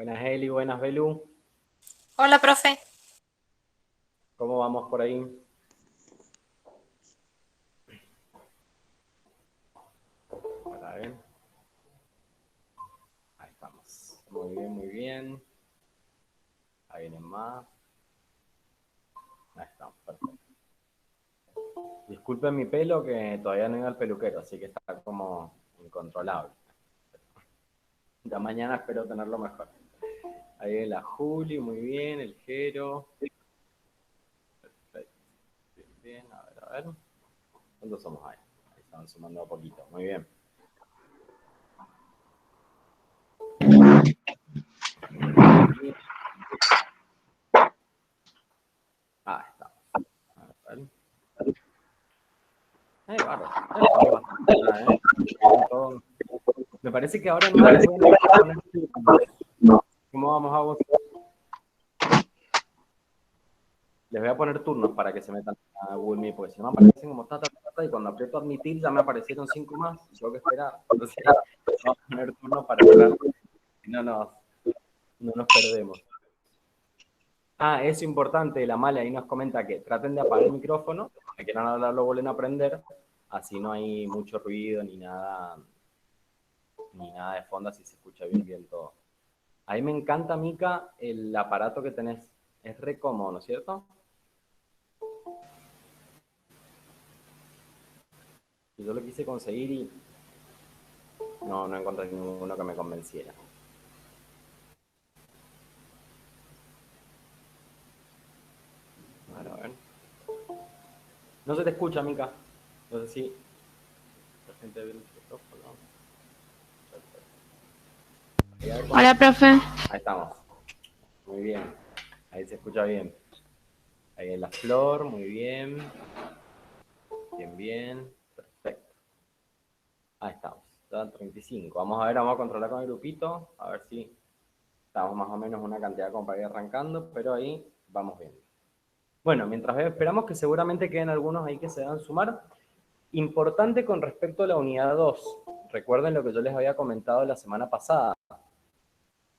Buenas Eli, buenas Belu. Hola, profe. ¿Cómo vamos por ahí? Para ver. Ahí estamos. Muy bien, muy bien. Ahí vienen más. Ahí estamos, perfecto. Disculpen mi pelo que todavía no iba al peluquero, así que está como incontrolable. Ya mañana espero tenerlo mejor. Ahí viene la Juli, muy bien, el Jero. Perfecto. Bien, bien, a ver, a ver. ¿Cuántos somos ahí? Ahí estaban sumando a poquito. Muy bien. Ah, está. A ver. Bárbaro. Estamos bastante ya, Bien, todo. Me parece que ahora en más les voy a empezar a poner turnos. ¿Cómo vamos a vos? Les voy a poner turnos para que se metan a Google Meet, porque si no me aparecen como y cuando aprieto admitir ya me aparecieron 5 más y tengo que esperar. Entonces vamos a poner turnos para entrar, si no nos perdemos. Ah, es importante, la Mala ahí nos comenta que traten de apagar el micrófono, que quieran hablar lo vuelven a aprender, así no hay mucho ruido ni nada de fondo, así se escucha bien todo. A mí me encanta, Mica, el aparato que tenés. Es re cómodo, ¿no es cierto? Y yo lo quise conseguir y no encontré ninguno que me convenciera. A ver. No se te escucha, Mica. No sé si la gente ve el micrófono. Hola, profe. Ahí estamos. Muy bien. Ahí se escucha bien. Ahí en la flor, muy bien. Bien. Perfecto. Ahí estamos. Está 35. Vamos a ver, vamos a controlar con el grupito. A ver si estamos más o menos una cantidad como para ir arrancando, pero ahí vamos viendo. Bueno, mientras esperamos que seguramente queden algunos ahí que se van a sumar. Importante con respecto a la unidad 2. Recuerden lo que yo les había comentado la semana pasada.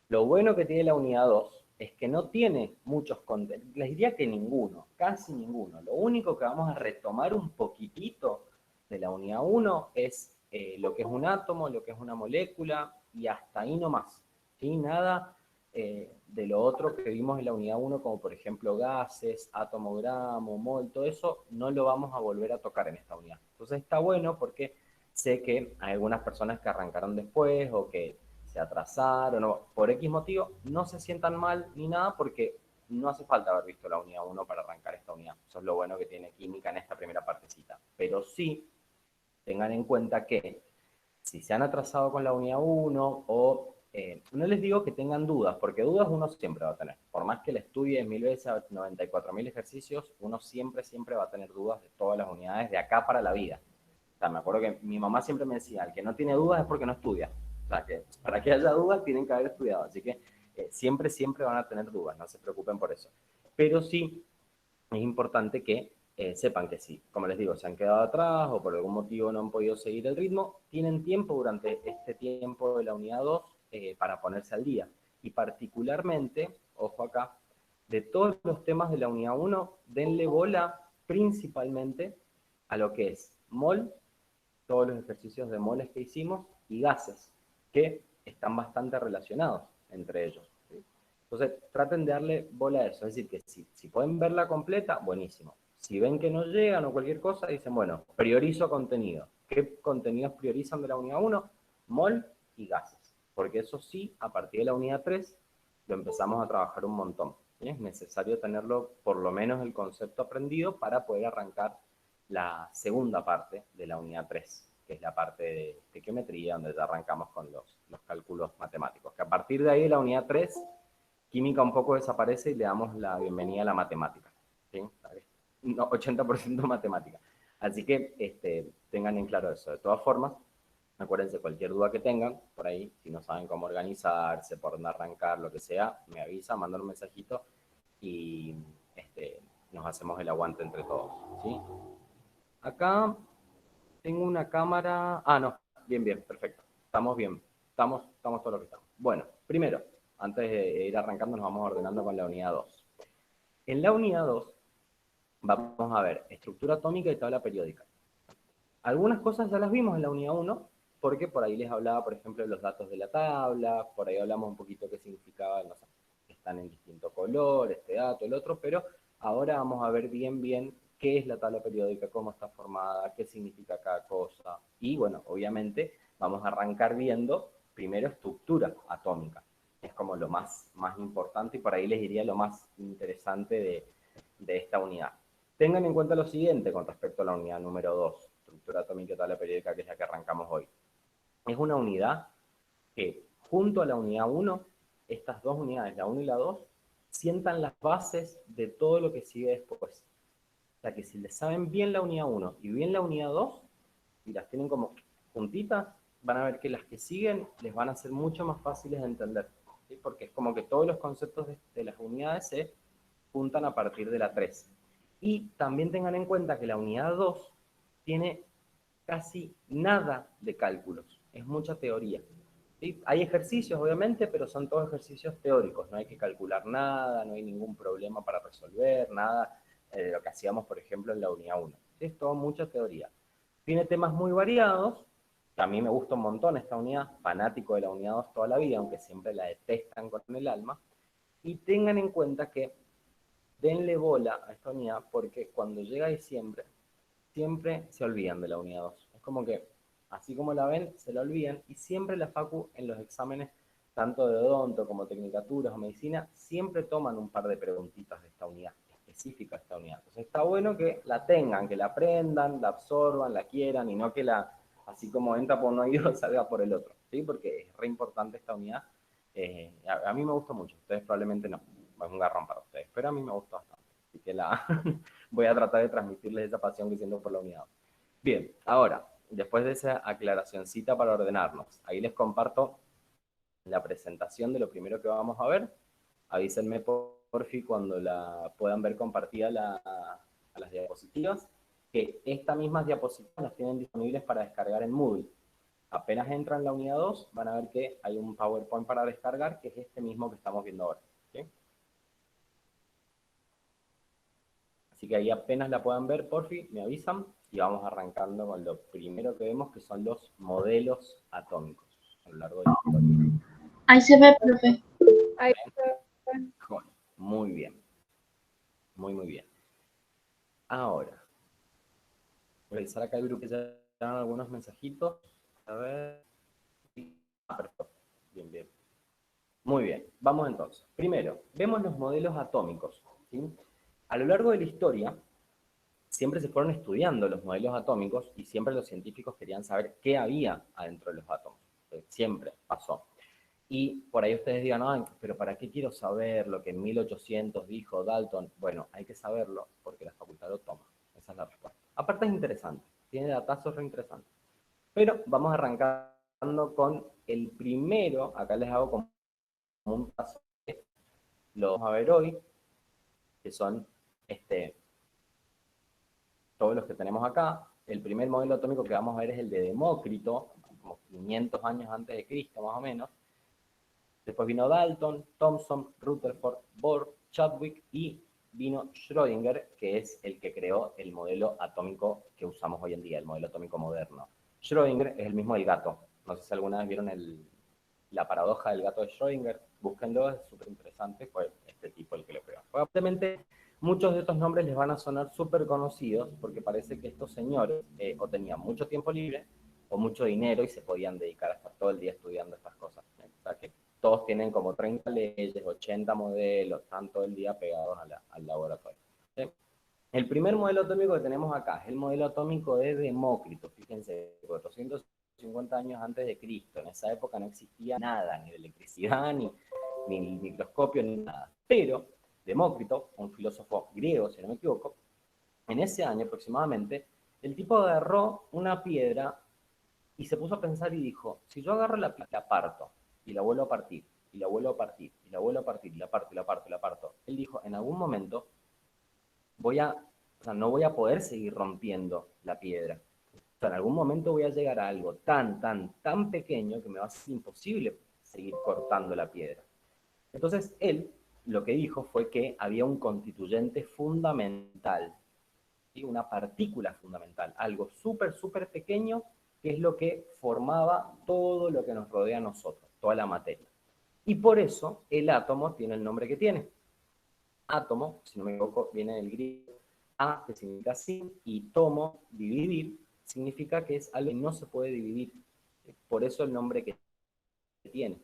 Lo bueno que tiene la unidad 2 es que no tiene muchos contenidos. Les diría que ninguno, casi ninguno. Lo único que vamos a retomar un poquitito de la unidad 1 es lo que es un átomo, lo que es una molécula y hasta ahí nomás. ¿Sí? Nada de lo otro que vimos en la unidad 1, como por ejemplo gases, átomo, gramo, mol, todo eso, no lo vamos a volver a tocar en esta unidad. Entonces está bueno porque sé que hay algunas personas que arrancaron después o que se atrasaron o por X motivo, no se sientan mal ni nada porque no hace falta haber visto la unidad 1 para arrancar esta unidad. Eso es lo bueno que tiene química en esta primera partecita. Pero sí, tengan en cuenta que si se han atrasado con la unidad 1 o no les digo que tengan dudas, porque dudas uno siempre va a tener. Por más que le estudie 1000 veces a 94.000 ejercicios, uno siempre va a tener dudas de todas las unidades de acá para la vida. O sea, me acuerdo que mi mamá siempre me decía, el que no tiene dudas es porque no estudia. O sea, que para que haya dudas tienen que haber estudiado. Así que siempre van a tener dudas, no se preocupen por eso. Pero sí es importante que sepan que sí, como les digo, se han quedado atrás o por algún motivo no han podido seguir el ritmo, tienen tiempo durante este tiempo de la unidad 2 para ponerse al día. Y particularmente, ojo acá, de todos los temas de la unidad 1, denle bola principalmente a lo que es mol, todos los ejercicios de moles que hicimos, y gases, que están bastante relacionados entre ellos. ¿Sí? Entonces, traten de darle bola a eso. Es decir, que si pueden verla completa, buenísimo. Si ven que no llegan o cualquier cosa, dicen, bueno, priorizo contenido. ¿Qué contenidos priorizan de la unidad 1? Mol y gases. Porque eso sí, a partir de la unidad 3, lo empezamos a trabajar un montón. ¿Sí? Es necesario tenerlo, por lo menos el concepto aprendido, para poder arrancar la segunda parte de la unidad 3, que es la parte de estequiometría, donde ya arrancamos con los cálculos matemáticos. Que a partir de ahí, la unidad 3, química un poco desaparece y le damos la bienvenida a la matemática. ¿Sí? No, 80% matemática. Así que tengan en claro eso. De todas formas, acuérdense, cualquier duda que tengan, por ahí, si no saben cómo organizarse, por dónde arrancar, lo que sea, me avisa, mandan un mensajito y nos hacemos el aguante entre todos. ¿Sí? Acá tengo una cámara. Ah, no. Bien, perfecto. Estamos bien. Estamos todo lo que estamos. Bueno, primero, antes de ir arrancando nos vamos ordenando con la unidad 2. En la unidad 2 vamos a ver estructura atómica y tabla periódica. Algunas cosas ya las vimos en la unidad 1, porque por ahí les hablaba, por ejemplo, de los datos de la tabla, por ahí hablamos un poquito qué significaba, no sé, que están en distinto color, este dato, el otro, pero ahora vamos a ver bien qué es la tabla periódica, cómo está formada, qué significa cada cosa. Y bueno, obviamente vamos a arrancar viendo primero estructura atómica. Es como lo más importante y por ahí les diría lo más interesante de esta unidad. Tengan en cuenta lo siguiente con respecto a la unidad número 2, estructura atómica y tabla periódica, que es la que arrancamos hoy. Es una unidad que, junto a la unidad 1, estas dos unidades, la 1 y la 2, sientan las bases de todo lo que sigue después. O sea que si les saben bien la unidad 1 y bien la unidad 2, y las tienen como juntitas, van a ver que las que siguen les van a ser mucho más fáciles de entender, ¿sí? Porque es como que todos los conceptos de las unidades se juntan a partir de la 3. Y también tengan en cuenta que la unidad 2 tiene casi nada de cálculos, es mucha teoría. ¿Sí? Hay ejercicios, obviamente, pero son todos ejercicios teóricos, no hay que calcular nada, no hay ningún problema para resolver, nada de lo que hacíamos, por ejemplo, en la unidad 1. ¿Sí? Es todo mucha teoría. Tiene temas muy variados, que a mí me gusta un montón esta unidad, fanático de la unidad 2 toda la vida, aunque siempre la detestan con el alma, y tengan en cuenta que denle bola a esta unidad porque cuando llega diciembre, siempre se olvidan de la unidad 2. Es como que, así como la ven, se la olvidan y siempre la facu en los exámenes, tanto de odonto como tecnicaturas o medicina, siempre toman un par de preguntitas de esta unidad, específica de esta unidad. Entonces está bueno que la tengan, que la aprendan, la absorban, la quieran y no que la, así como entra por un oído, salga por el otro, ¿sí? Porque es re importante esta unidad. A mí me gusta mucho, ustedes probablemente no, es un garrón para ustedes, pero a mí me gusta bastante. Así que la voy a tratar de transmitirles esa pasión que siento por la unidad. Bien, ahora, después de esa aclaracioncita para ordenarnos, ahí les comparto la presentación de lo primero que vamos a ver. Avísenme porfi cuando la puedan ver compartida a las diapositivas, que estas mismas diapositivas las tienen disponibles para descargar en Moodle. Apenas entran en la unidad 2, van a ver que hay un PowerPoint para descargar, que es este mismo que estamos viendo ahora. ¿Sí? Así que ahí apenas la puedan ver, porfi, me avisan y vamos arrancando con lo primero que vemos, que son los modelos atómicos a lo largo de la historia. Ahí se ve, profe. Ahí Bueno, muy bien. Muy bien. Ahora, voy a revisar acá el grupo que ya dan algunos mensajitos. A ver. Perfecto. Bien. Muy bien. Vamos entonces. Primero, vemos los modelos atómicos, ¿sí? A lo largo de la historia, siempre se fueron estudiando los modelos atómicos y siempre los científicos querían saber qué había adentro de los átomos. Siempre pasó. Y por ahí ustedes digan, ay, pero ¿para qué quiero saber lo que en 1800 dijo Dalton? Bueno, hay que saberlo porque la facultad lo toma. Esa es la respuesta. Aparte es interesante, tiene datazos re interesantes. Pero vamos arrancando con el primero, acá les hago como un paso, lo vamos a ver hoy, que son todos los que tenemos acá. El primer modelo atómico que vamos a ver es el de Demócrito, como 500 años antes de Cristo más o menos. Después vino Dalton, Thomson, Rutherford, Bohr, Chadwick y vino Schrödinger, que es el que creó el modelo atómico que usamos hoy en día, el modelo atómico moderno. Schrödinger es el mismo del gato. No sé si alguna vez vieron la paradoja del gato de Schrödinger. Búsquenlo, es súper interesante. Fue este tipo el que lo creó. Probablemente muchos de estos nombres les van a sonar súper conocidos porque parece que estos señores o tenían mucho tiempo libre o mucho dinero y se podían dedicar a estar todo el día estudiando estas cosas. O sea que todos tienen como 30 leyes, 80 modelos, están todo el día pegados al laboratorio. ¿Sí? El primer modelo atómico que tenemos acá es el modelo atómico de Demócrito. Fíjense, 450 años antes de Cristo. En esa época no existía nada, ni de electricidad, ni microscopio, ni nada. Pero Demócrito, un filósofo griego, si no me equivoco, en ese año aproximadamente, el tipo agarró una piedra y se puso a pensar y dijo, si yo agarro la piedra, la parto, y la vuelvo a partir, y la vuelvo a partir, y la vuelvo a partir, y la parto, y la parto, y la parto. Él dijo, en algún momento no voy a poder seguir rompiendo la piedra. O sea, en algún momento voy a llegar a algo tan pequeño que me va a ser imposible seguir cortando la piedra. Entonces, él lo que dijo fue que había un constituyente fundamental, ¿sí? Una partícula fundamental, algo súper, súper pequeño, que es lo que formaba todo lo que nos rodea a nosotros, toda la materia. Y por eso el átomo tiene el nombre que tiene. Átomo, si no me equivoco, viene del griego a, que significa sin, y tomo, dividir, significa que es algo que no se puede dividir. Por eso el nombre que tiene.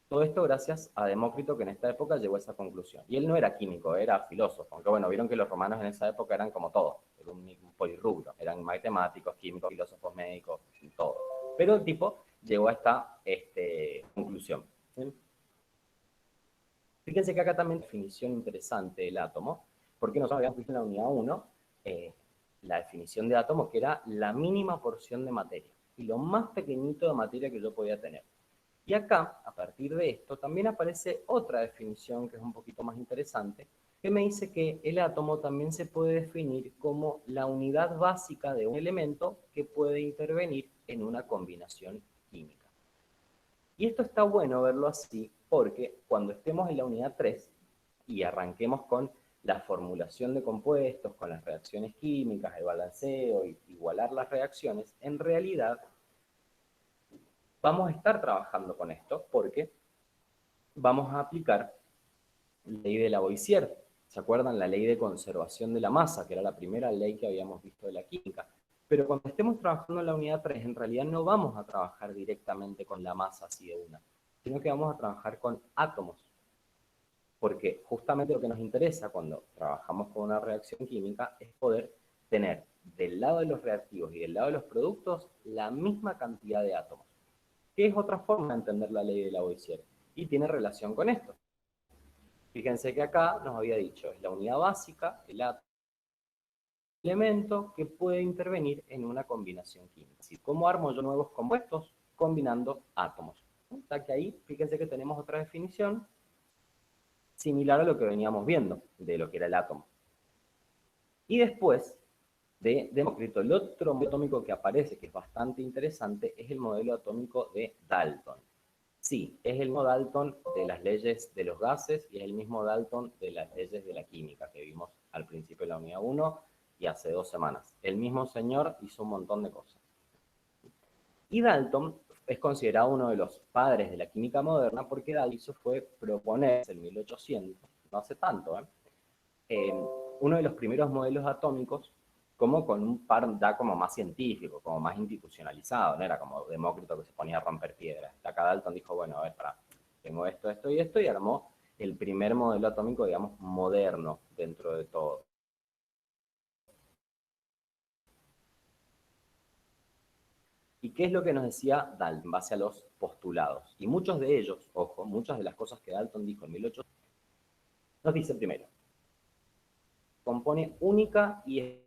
Todo esto gracias a Demócrito, que en esta época llegó a esa conclusión. Y él no era químico, era filósofo. Aunque bueno, vieron que los romanos en esa época eran como todos, era un polirrubro. Eran matemáticos, químicos, filósofos, médicos, todo. Pero el tipo llegó a esta conclusión. ¿Sí? Fíjense que acá también definición interesante del átomo, porque nosotros habíamos visto en la unidad 1 la definición de átomo, que era la mínima porción de materia y lo más pequeñito de materia que yo podía tener. Y acá, a partir de esto, también aparece otra definición que es un poquito más interesante, que me dice que el átomo también se puede definir como la unidad básica de un elemento que puede intervenir en una combinación química. Y esto está bueno verlo así porque cuando estemos en la unidad 3 y arranquemos con la formulación de compuestos, con las reacciones químicas, el balanceo, y igualar las reacciones, en realidad vamos a estar trabajando con esto porque vamos a aplicar la ley de Lavoisier. ¿Se acuerdan? La ley de conservación de la masa, que era la primera ley que habíamos visto de la química. Pero cuando estemos trabajando en la unidad 3, en realidad no vamos a trabajar directamente con la masa así de una, sino que vamos a trabajar con átomos. Porque justamente lo que nos interesa cuando trabajamos con una reacción química es poder tener del lado de los reactivos y del lado de los productos la misma cantidad de átomos. ¿Qué es otra forma de entender la ley de Lavoisier? Y tiene relación con esto. Fíjense que acá nos había dicho, es la unidad básica, el elemento que puede intervenir en una combinación química. Es decir, ¿cómo armo yo nuevos compuestos? Combinando átomos. Está que ahí, fíjense que tenemos otra definición similar a lo que veníamos viendo de lo que era el átomo. Y después de Demócrito, el otro modelo atómico que aparece, que es bastante interesante, es el modelo atómico de Dalton. Sí, es el mismo Dalton de las leyes de los gases y es el mismo Dalton de las leyes de la química que vimos al principio de la unidad 1 y hace 2 semanas. El mismo señor hizo un montón de cosas. Y Dalton es considerado uno de los padres de la química moderna porque Dalton hizo fue proponer en 1800, no hace tanto, uno de los primeros modelos atómicos como con un par ya como más científico, como más institucionalizado, no era como Demócrito que se ponía a romper piedras. Acá Dalton dijo, bueno, a ver, tengo esto, esto y esto, y armó el primer modelo atómico, digamos, moderno dentro de todo. ¿Y qué es lo que nos decía Dalton en base a los postulados? Y muchos de ellos, ojo, muchas de las cosas que Dalton dijo en 1800, nos dice primero, compone única y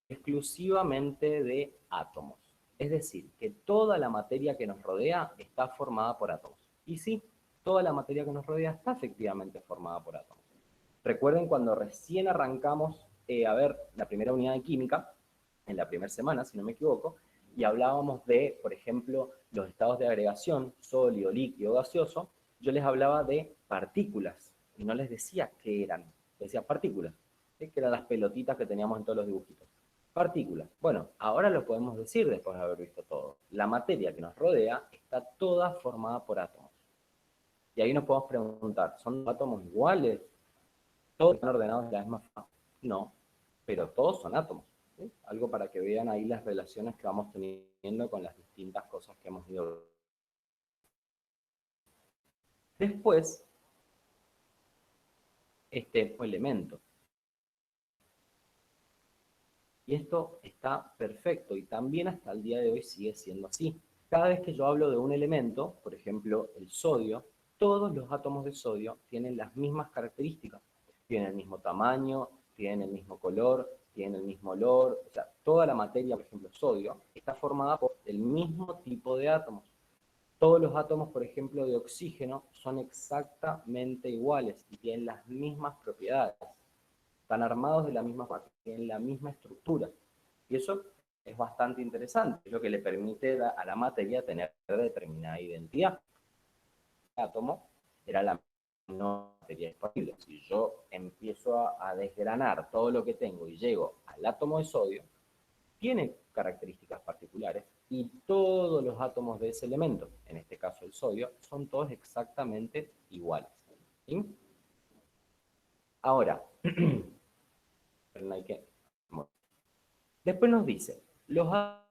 exclusivamente de átomos. Es decir, que toda la materia que nos rodea está formada por átomos. Y sí, toda la materia que nos rodea está efectivamente formada por átomos. Recuerden cuando recién arrancamos a ver la primera unidad de química, en la primera semana, si no me equivoco, y hablábamos de, por ejemplo, los estados de agregación, sólido, líquido, gaseoso, yo les hablaba de partículas, y no les decía qué eran, decía partículas, ¿sí? Que eran las pelotitas que teníamos en todos los dibujitos. Partículas. Bueno, ahora lo podemos decir después de haber visto todo. La materia que nos rodea está toda formada por átomos. Y ahí nos podemos preguntar, ¿son átomos iguales? ¿Todos están ordenados de la misma forma? No, pero todos son átomos. ¿Sí? Algo para que vean ahí las relaciones que vamos teniendo con las distintas cosas que hemos ido. Después, este elemento. Y esto está perfecto y también hasta el día de hoy sigue siendo así. Cada vez que yo hablo de un elemento, por ejemplo el sodio, todos los átomos de sodio tienen las mismas características. Tienen el mismo tamaño, tienen el mismo color, tienen el mismo olor. O sea, toda la materia, por ejemplo sodio, está formada por el mismo tipo de átomos. Todos los átomos, por ejemplo, de oxígeno son exactamente iguales y tienen las mismas propiedades. Están armados de la misma forma, tienen la misma estructura. Y eso es bastante interesante, es lo que le permite a la materia tener determinada identidad. El átomo era la no materia disponible. Si yo empiezo a desgranar todo lo que tengo y llego al átomo de sodio, tiene características particulares y todos los átomos de ese elemento, en este caso el sodio, son todos exactamente iguales. ¿Sí? Ahora, no hay que... Después nos dice, los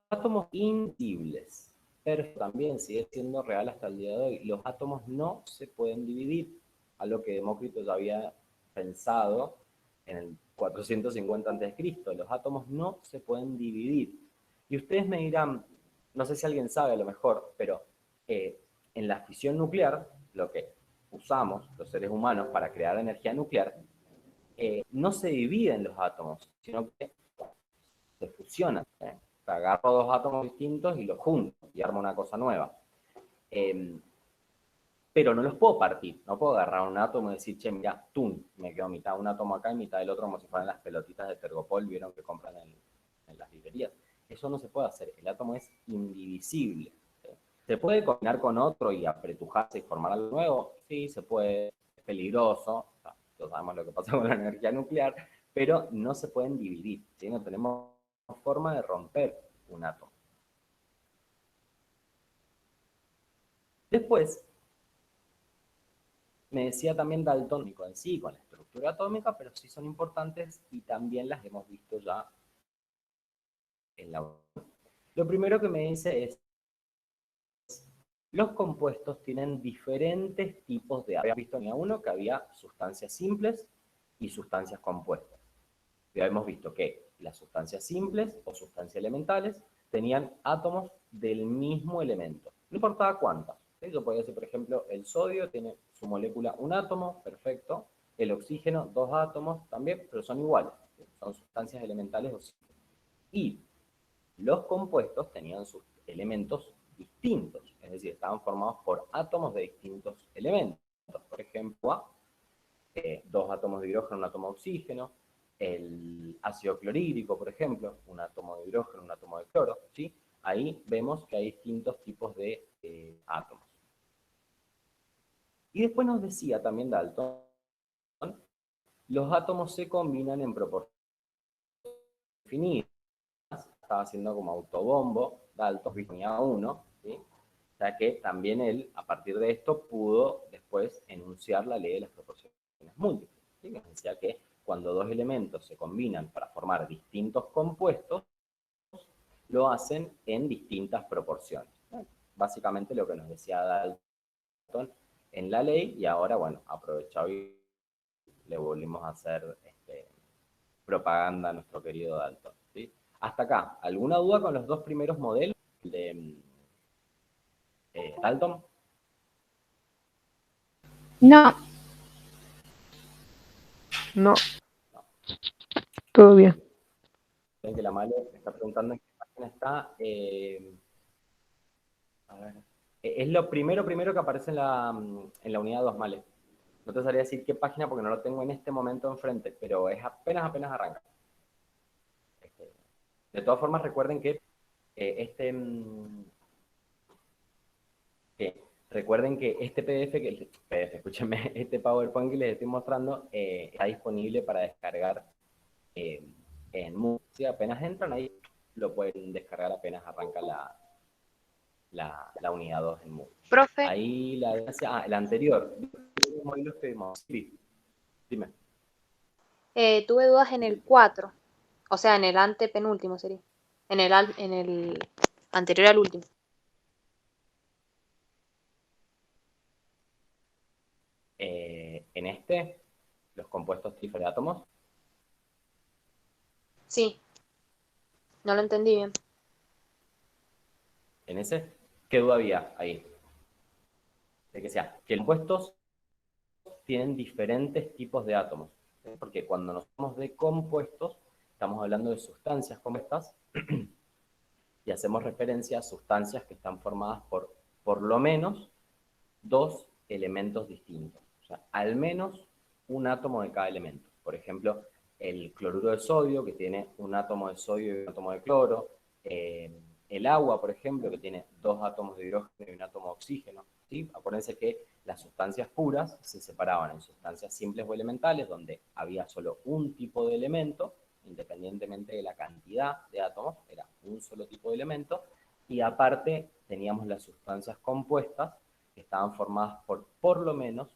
átomos invisibles, pero también sigue siendo real hasta el día de hoy, los átomos no se pueden dividir, a lo que Demócrito ya había pensado en el 450 a.C. Los átomos no se pueden dividir. Y ustedes me dirán, no sé si alguien sabe a lo mejor, pero en la fisión nuclear, lo que usamos los seres humanos para crear energía nuclear, no se dividen los átomos, sino que se fusionan. O sea, agarro dos átomos distintos y los junto y armo una cosa nueva. Pero no los puedo partir. No puedo agarrar un átomo y decir, che, mira, tum, me quedo mitad un átomo acá y mitad del otro, como si fueran las pelotitas de tergopol, vieron que compran en las librerías. Eso no se puede hacer. El átomo es indivisible. ¿Se puede combinar con otro y apretujarse y formar algo nuevo? Sí, se puede. Es peligroso. O sea, todos sabemos lo que pasa con la energía nuclear, pero no se pueden dividir. ¿Sí? No tenemos forma de romper un átomo. Después, me decía también Dalton, en sí, con la estructura atómica, pero sí son importantes y también las hemos visto ya en la... Lo primero que me dice es, los compuestos tienen diferentes tipos de... Habíamos visto en la 1 que había sustancias simples y sustancias compuestas. Ya hemos visto que las sustancias simples o sustancias elementales tenían átomos del mismo elemento. No importaba cuántas. ¿Sí? Yo podía decir, por ejemplo, el sodio tiene su molécula un átomo, perfecto. El oxígeno, dos átomos también, pero son iguales. ¿Sí? Son sustancias elementales o simples. Y los compuestos tenían sus elementos distintos, es decir, estaban formados por átomos de distintos elementos. Por ejemplo, dos átomos de hidrógeno, un átomo de oxígeno, el ácido clorhídrico, por ejemplo, un átomo de hidrógeno, un átomo de cloro, ¿sí? Ahí vemos que hay distintos tipos de átomos. Y después nos decía también Dalton, los átomos se combinan en proporciones definidas. Estaba haciendo como autobombo, Dalton tenía uno, ¿sí? O sea que también él, a partir de esto, pudo después enunciar la ley de las proporciones múltiples. ¿Sí? Nos decía que cuando dos elementos se combinan para formar distintos compuestos, lo hacen en distintas proporciones. Básicamente lo que nos decía Dalton en la ley, y ahora, bueno, aprovechado y le volvimos a hacer propaganda a nuestro querido Dalton. ¿Sí? Hasta acá, ¿alguna duda con los dos primeros modelos de Dalton? No, No, No. todo bien. Ven que la Male me está preguntando en qué página está. A ver. Es lo primero que aparece en la unidad 2, Male. No te sabría decir qué página porque no lo tengo en este momento enfrente, pero es apenas arranca. De todas formas, recuerden que recuerden que este escúchenme, este PowerPoint que les estoy mostrando está disponible para descargar en Moodle. ¿Sí? Apenas entran ahí, lo pueden descargar apenas arranca la unidad 2 en Moodle. Profe, Ahí el anterior. Sí, dime. Tuve dudas en el 4, o sea, en el antepenúltimo sería. En el anterior al último. En los compuestos de átomos. Sí, no lo entendí bien. En ese, ¿qué duda había ahí? De que sea, que los compuestos tienen diferentes tipos de átomos. ¿Sí? Porque cuando nos hablamos de compuestos, estamos hablando de sustancias compuestas y hacemos referencia a sustancias que están formadas por lo menos dos elementos distintos. O sea, al menos un átomo de cada elemento. Por ejemplo, el cloruro de sodio, que tiene un átomo de sodio y un átomo de cloro, el agua, por ejemplo, que tiene 2 átomos de hidrógeno y un átomo de oxígeno, ¿sí? Acuérdense que las sustancias puras se separaban en sustancias simples o elementales, donde había solo un tipo de elemento, independientemente de la cantidad de átomos, era un solo tipo de elemento, y aparte teníamos las sustancias compuestas, que estaban formadas por lo menos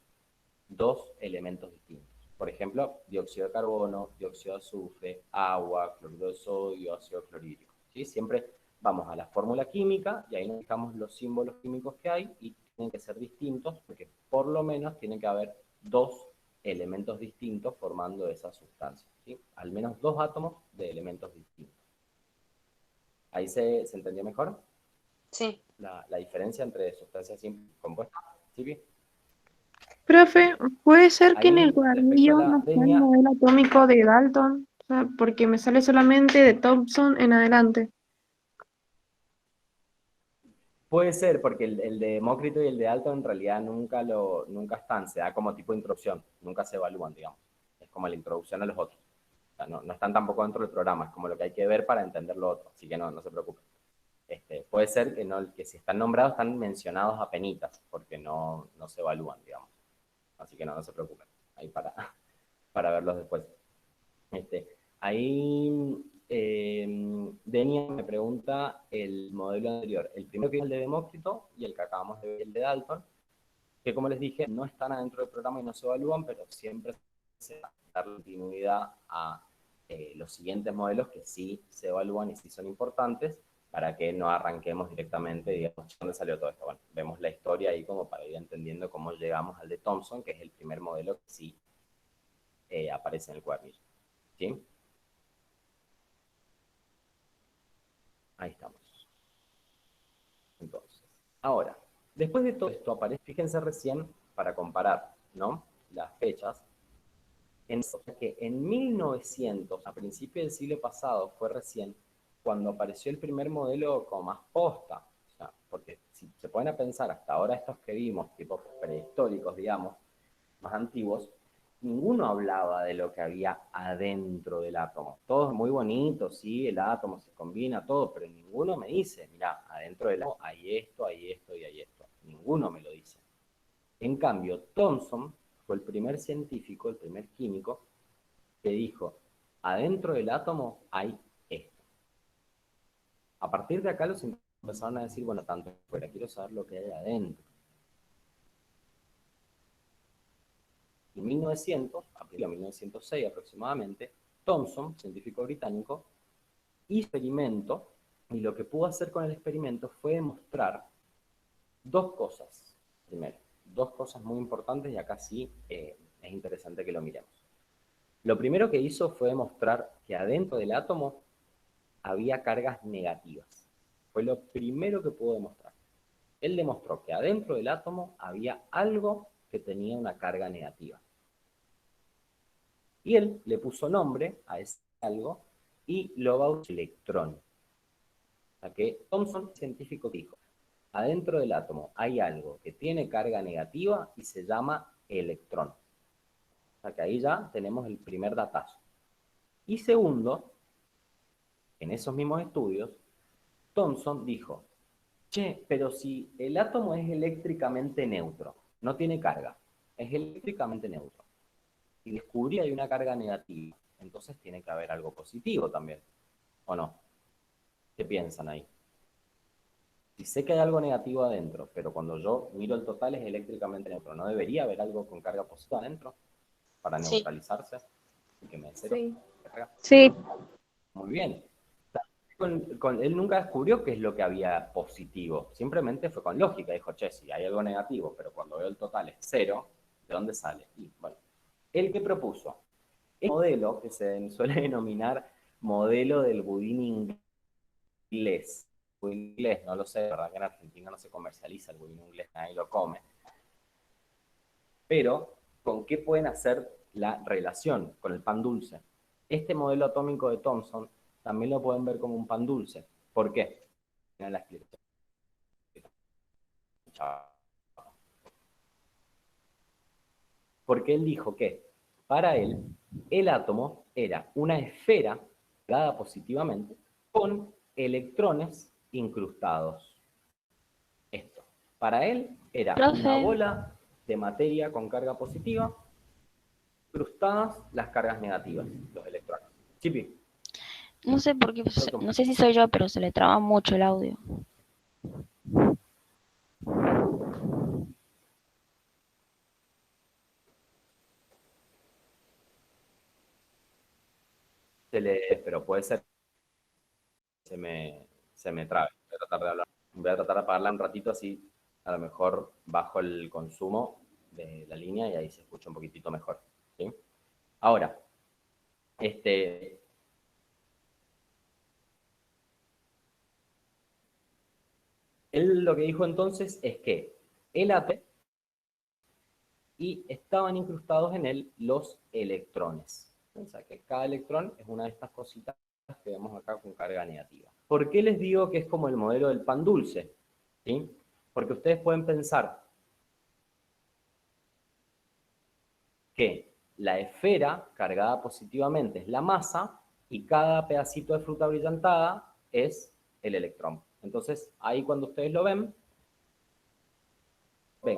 2 elementos distintos. Por ejemplo, dióxido de carbono, dióxido de azufre, agua, cloruro de sodio, ácido clorhídrico. ¿Sí? Siempre vamos a la fórmula química y ahí nos fijamos los símbolos químicos que hay y tienen que ser distintos porque por lo menos tiene que haber 2 elementos distintos formando esa sustancia. ¿Sí? Al menos 2 átomos de elementos distintos. ¿Ahí se entendió mejor? Sí. La diferencia entre sustancias simples y compuestas. ¿Sí? Profe, ¿puede ser que en el Ahí, respecto a cuadernillo la no está el Denia, modelo atómico de Dalton? O sea, porque me sale solamente de Thomson en adelante. puede ser, porque el de Demócrito y el de Dalton en realidad nunca están, se da como tipo de introducción, nunca se evalúan, digamos. Es como la introducción a los otros. O sea, no están tampoco dentro del programa, es como lo que hay que ver para entender lo otro, así que no se preocupen. Puede ser que, no, que si están nombrados están mencionados a penitas, porque no se evalúan, digamos. Así que no se preocupen, ahí para verlos después. Ahí Denia me pregunta el modelo anterior. El primero que es el de Demócrito y el que acabamos de ver, el de Dalton, que como les dije, no están adentro del programa y no se evalúan, pero siempre se va a dar continuidad a los siguientes modelos que sí se evalúan y sí son importantes para que no arranquemos directamente, digamos, ¿dónde salió todo esto? Bueno, vemos la historia ahí como para ir entendiendo cómo llegamos al de Thomson, que es el primer modelo que sí aparece en el cuadernillo. ¿Sí? Ahí estamos. Entonces, ahora, después de todo esto aparece, fíjense recién, para comparar, ¿no? Las fechas, que en 1900, a principios del siglo pasado, fue recién cuando apareció el primer modelo como más posta. O sea, porque si se ponen a pensar, hasta ahora estos que vimos, tipo prehistóricos, digamos, más antiguos, ninguno hablaba de lo que había adentro del átomo. Todo es muy bonito, sí, el átomo se combina, todo, pero ninguno me dice, mira, adentro del átomo hay esto, hay esto y hay esto. Ninguno me lo dice. En cambio, Thomson fue el primer científico, el primer químico, que dijo, adentro del átomo hay esto. A partir de acá los empezaron a decir, bueno, tanto fuera, quiero saber lo que hay adentro. En 1900, a partir de 1906 aproximadamente, Thomson, científico británico, hizo experimento y lo que pudo hacer con el experimento fue demostrar 2 cosas. Primero, 2 cosas muy importantes y acá sí es interesante que lo miremos. Lo primero que hizo fue demostrar que adentro del átomo había cargas negativas. Fue lo primero que pudo demostrar. Él demostró que adentro del átomo había algo que tenía una carga negativa. Y él le puso nombre a ese algo y lo bautizó electrón. O sea que Thomson, científico, dijo, adentro del átomo hay algo que tiene carga negativa y se llama electrón. O sea que ahí ya tenemos el primer datazo. Y segundo, en esos mismos estudios, Thomson dijo, che, pero si el átomo es eléctricamente neutro, no tiene carga, es eléctricamente neutro, y descubrí que hay una carga negativa, entonces tiene que haber algo positivo también, ¿o no? ¿Qué piensan ahí? Si sé que hay algo negativo adentro, pero cuando yo miro el total es eléctricamente neutro, ¿no debería haber algo con carga positiva adentro para Sí. neutralizarse y que me dé cero? Sí. Carga? Sí, Muy bien. Él nunca descubrió qué es lo que había positivo, simplemente fue con lógica, dijo, che, si hay algo negativo, pero cuando veo el total es cero, ¿de dónde sale? Y bueno, él que propuso el modelo que se suele denominar modelo del budín inglés. Budín inglés, no lo sé, de verdad que en Argentina no se comercializa el budín inglés, nadie lo come. Pero, ¿con qué pueden hacer la relación? Con el pan dulce. Este modelo atómico de Thomson también lo pueden ver como un pan dulce. ¿Por qué? Miren la explicación. Porque él dijo que, para él, el átomo era una esfera cargada positivamente con electrones incrustados. Esto. Para él era Profe. una bola de materia con carga positiva, incrustadas las cargas negativas, los electrones. Chipi. No sé por qué, no sé si soy yo, pero se le traba mucho el audio. Pero puede ser que se me trabe. Voy a tratar de hablar. Voy a tratar de apagarla un ratito, así a lo mejor bajo el consumo de la línea y ahí se escucha un poquitito mejor. ¿Sí? Ahora, él lo que dijo entonces es que el ATOM y estaban incrustados en él los electrones. O sea, que cada electrón es una de estas cositas que vemos acá con carga negativa. ¿Por qué les digo que es como el modelo del pan dulce? ¿Sí? Porque ustedes pueden pensar que la esfera cargada positivamente es la masa y cada pedacito de fruta brillantada es el electrón. Entonces, ahí cuando ustedes lo ven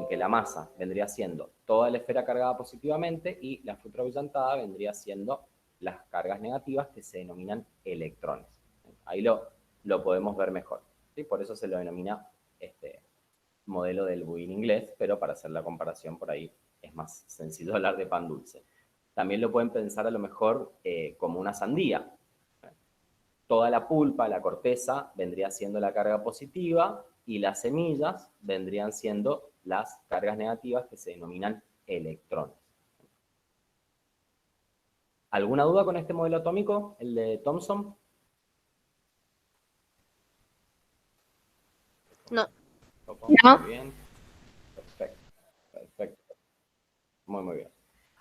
que la masa vendría siendo toda la esfera cargada positivamente y la fruta brillantada vendría siendo las cargas negativas que se denominan electrones. Ahí lo podemos ver mejor. ¿Sí? Por eso se lo denomina este modelo del budín inglés, pero para hacer la comparación por ahí es más sencillo hablar de pan dulce. También lo pueden pensar a lo mejor como una sandía. Toda la pulpa, la corteza, vendría siendo la carga positiva y las semillas vendrían siendo las cargas negativas que se denominan electrones. ¿Alguna duda con este modelo atómico, el de Thomson? No. No. Muy bien. Perfecto. Perfecto. Muy bien.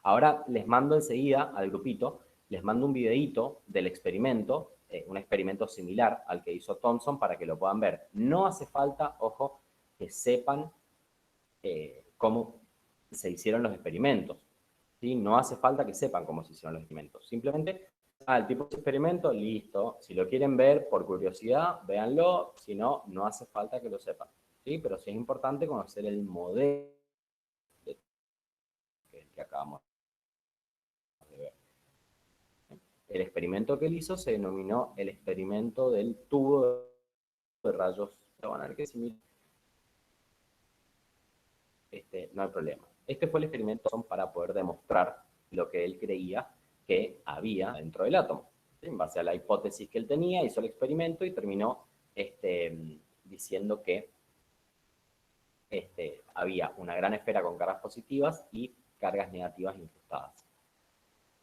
Ahora les mando enseguida al grupito, les mando un videíto del experimento, un experimento similar al que hizo Thomson para que lo puedan ver. No hace falta, ojo, que sepan cómo se hicieron los experimentos. ¿Sí? No hace falta que sepan cómo se hicieron los experimentos. Simplemente, el tipo de experimento, listo. Si lo quieren ver por curiosidad, véanlo. Si no, no hace falta que lo sepan. ¿Sí? Pero sí es importante conocer el modelo que acabamos de ver. El experimento que él hizo se denominó el experimento del tubo de rayos. Lo van a ver que similar. No hay problema. Este fue el experimento para poder demostrar lo que él creía que había dentro del átomo. ¿Sí? En base a la hipótesis que él tenía, hizo el experimento y terminó diciendo que había una gran esfera con cargas positivas y cargas negativas incrustadas.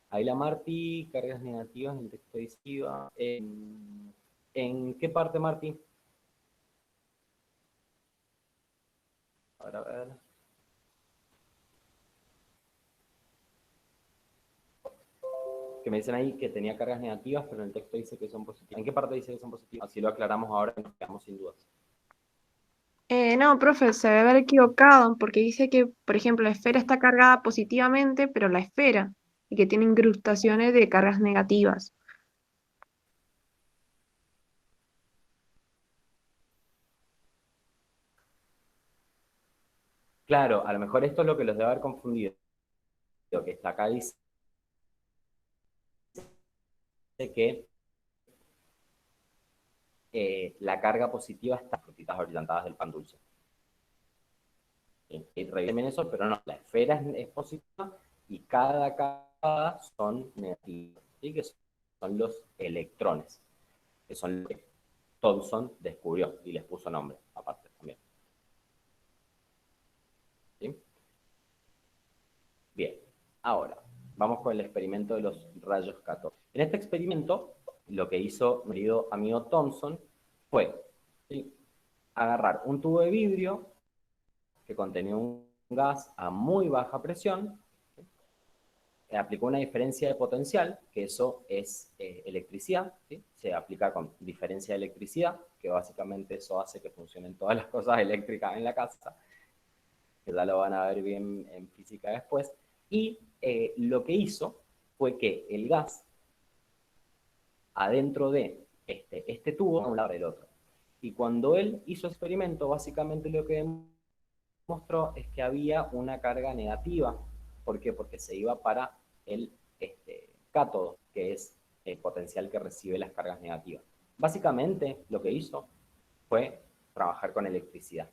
Ahí la Marti, cargas negativas en el texto adhesivo. ¿En qué parte, Marti? A ver. Que me dicen ahí que tenía cargas negativas, pero en el texto dice que son positivas. ¿En qué parte dice que son positivas? Así lo aclaramos ahora y nos quedamos sin dudas. No, profe, se debe haber equivocado porque dice que, por ejemplo, la esfera está cargada positivamente, pero la esfera, y que tiene incrustaciones de cargas negativas. Claro, a lo mejor esto es lo que los debe haber confundido. Lo que está acá dice que la carga positiva está en las frutitas brillantadas del pan dulce. Y revisen eso, pero no, la esfera es positiva y cada carga son negativas, ¿sí? Que son los electrones, que son los que Thomson descubrió y les puso nombre, aparte también. ¿Sí? Bien, ahora vamos con el experimento de los rayos catódicos. En este experimento, lo que hizo mi querido amigo Thomson fue, ¿sí?, agarrar un tubo de vidrio que contenía un gas a muy baja presión, aplicó una diferencia de potencial, que eso es electricidad, ¿sí? Se aplica con diferencia de electricidad, que básicamente eso hace que funcionen todas las cosas eléctricas en la casa, que ya lo van a ver bien en física después, y lo que hizo fue que el gas adentro de este tubo, a un lado del otro, Y cuando él hizo experimento, básicamente lo que demostró es que había una carga negativa. ¿Por qué? Porque se iba para el cátodo, que es el potencial que recibe las cargas negativas. Básicamente lo que hizo fue trabajar con electricidad.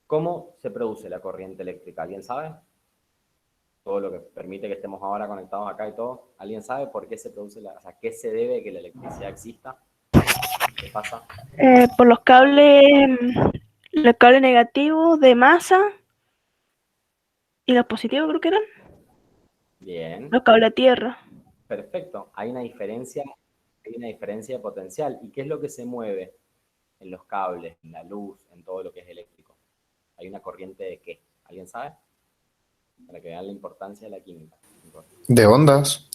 ¿Cómo se produce la corriente eléctrica? ¿Alguien sabe? Todo lo que permite que estemos ahora conectados acá y todo. ¿Alguien sabe por qué se produce o sea, qué se debe que la electricidad exista? ¿Qué pasa? Por los cables negativos de masa y los positivos creo que eran, Bien, los cables a tierra. perfecto. Hay una diferencia de potencial. ¿Y qué es lo que se mueve en los cables, en la luz, en todo lo que es eléctrico? ¿Hay una corriente de qué? ¿Alguien sabe? Para que vean la importancia de la química. De ondas.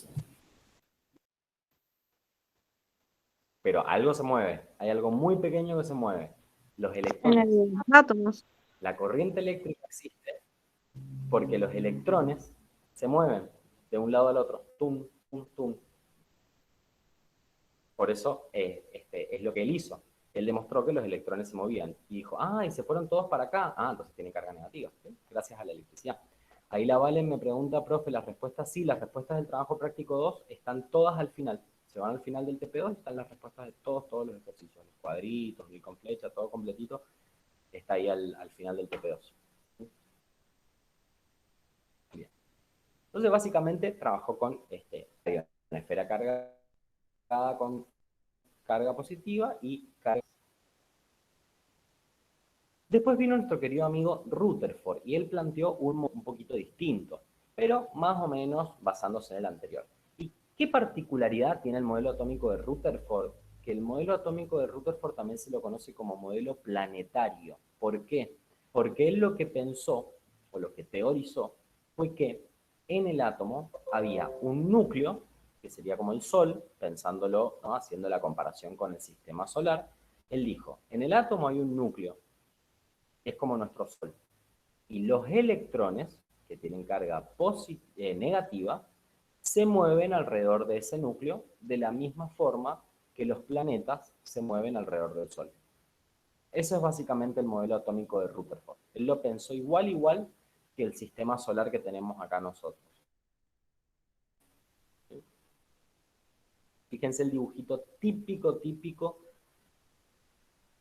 Pero algo se mueve. Hay algo muy pequeño que se mueve. Los En electrones. los átomos. La corriente eléctrica existe porque los electrones se mueven de un lado al otro. Tum, tum, tum. Por eso es lo que él hizo. Él demostró que los electrones se movían. Y dijo, y se fueron todos para acá. Entonces tiene carga negativa. ¿Sí? Gracias a la electricidad. Ahí la Valen me pregunta, profe, las respuestas sí, las respuestas del trabajo práctico 2 están todas al final. Se van al final del TP2 y están las respuestas de todos los ejercicios. Los cuadritos, el con flecha, todo completito. Está ahí al final del TP2. ¿Sí? Bien. Entonces, básicamente, trabajó con una esfera cargada con carga positiva y carga. Después vino nuestro querido amigo Rutherford y él planteó un poquito distinto, pero más o menos basándose en el anterior. ¿Y qué particularidad tiene el modelo atómico de Rutherford? Que el modelo atómico de Rutherford también se lo conoce como modelo planetario. ¿Por qué? Porque él lo que pensó, o lo que teorizó, fue que en el átomo había un núcleo, que sería como el Sol, pensándolo, ¿no? Haciendo la comparación con el sistema solar. Él dijo, en el átomo hay un núcleo, es como nuestro Sol. Y los electrones, que tienen carga negativa, se mueven alrededor de ese núcleo de la misma forma que los planetas se mueven alrededor del Sol. Eso es básicamente el modelo atómico de Rutherford. Él lo pensó igual que el sistema solar que tenemos acá nosotros. ¿Sí? Fíjense el dibujito típico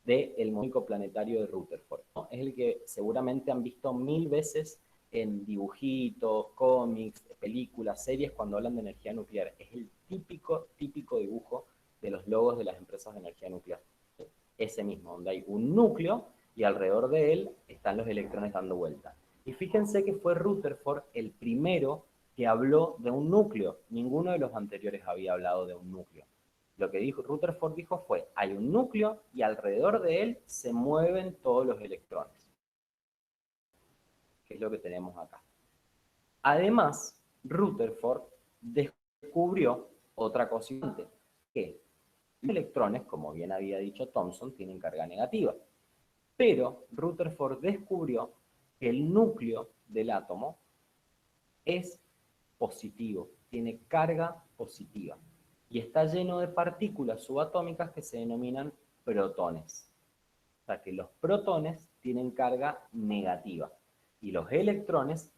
del modelo planetario de Rutherford, ¿no? Es el que seguramente han visto 1000 veces en dibujitos, cómics, películas, series cuando hablan de energía nuclear. Es el típico dibujo de los logos de las empresas de energía nuclear. Ese mismo, donde hay un núcleo y alrededor de él están los electrones dando vuelta. Y fíjense que fue Rutherford el primero que habló de un núcleo. Ninguno de los anteriores había hablado de un núcleo. Lo que Rutherford dijo fue, hay un núcleo y alrededor de él se mueven todos los electrones. Que es lo que tenemos acá. Además, Rutherford descubrió otra cosa importante, que los electrones, como bien había dicho Thomson, tienen carga negativa. Pero Rutherford descubrió que el núcleo del átomo es positivo, tiene carga positiva. Y está lleno de partículas subatómicas que se denominan protones. O sea que los protones tienen carga negativa y los electrones,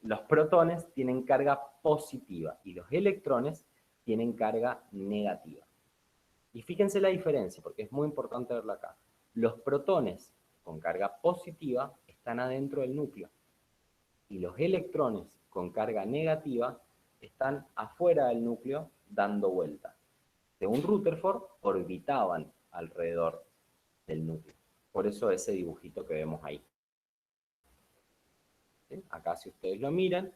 los protones tienen carga positiva y los electrones tienen carga negativa. Y fíjense la diferencia, porque es muy importante verlo acá. Los protones con carga positiva están adentro del núcleo y los electrones con carga negativa están afuera del núcleo dando vuelta. Según Rutherford, orbitaban alrededor del núcleo. Por eso ese dibujito que vemos ahí. ¿Sí? Acá si ustedes lo miran,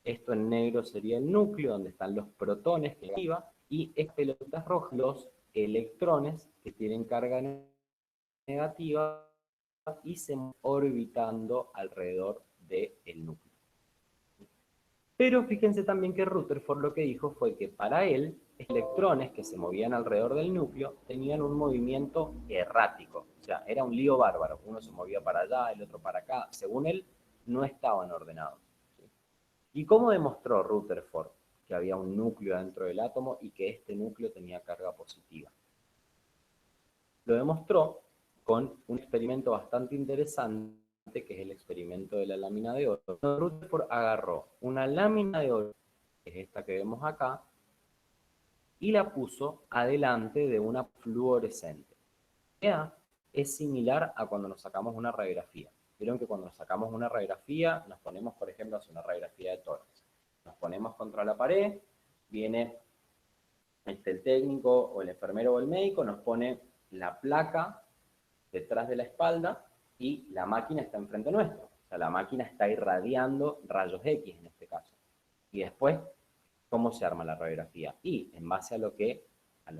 esto en negro sería el núcleo donde están los protones que activa y estas pelotas rojas los electrones que tienen carga negativa y se van orbitando alrededor del núcleo. Pero fíjense también que Rutherford lo que dijo fue que para él, electrones que se movían alrededor del núcleo tenían un movimiento errático. O sea, era un lío bárbaro. Uno se movía para allá, el otro para acá. Según él, no estaban ordenados. ¿Sí? ¿Y cómo demostró Rutherford que había un núcleo dentro del átomo y que este núcleo tenía carga positiva? lo demostró con un experimento bastante interesante, que es el experimento de la lámina de oro. Rutherford agarró una lámina de oro, que es esta que vemos acá, y la puso adelante de una fluorescente. Es similar a cuando nos sacamos una radiografía. Vieron que cuando nos sacamos una radiografía, nos ponemos, por ejemplo, a hacer una radiografía de tórax. Nos ponemos contra la pared, viene el técnico o el enfermero o el médico, nos pone la placa detrás de la espalda y la máquina está enfrente nuestro. O sea, la máquina está irradiando rayos X en este caso. Y después, ¿cómo se arma la radiografía? Y en base a los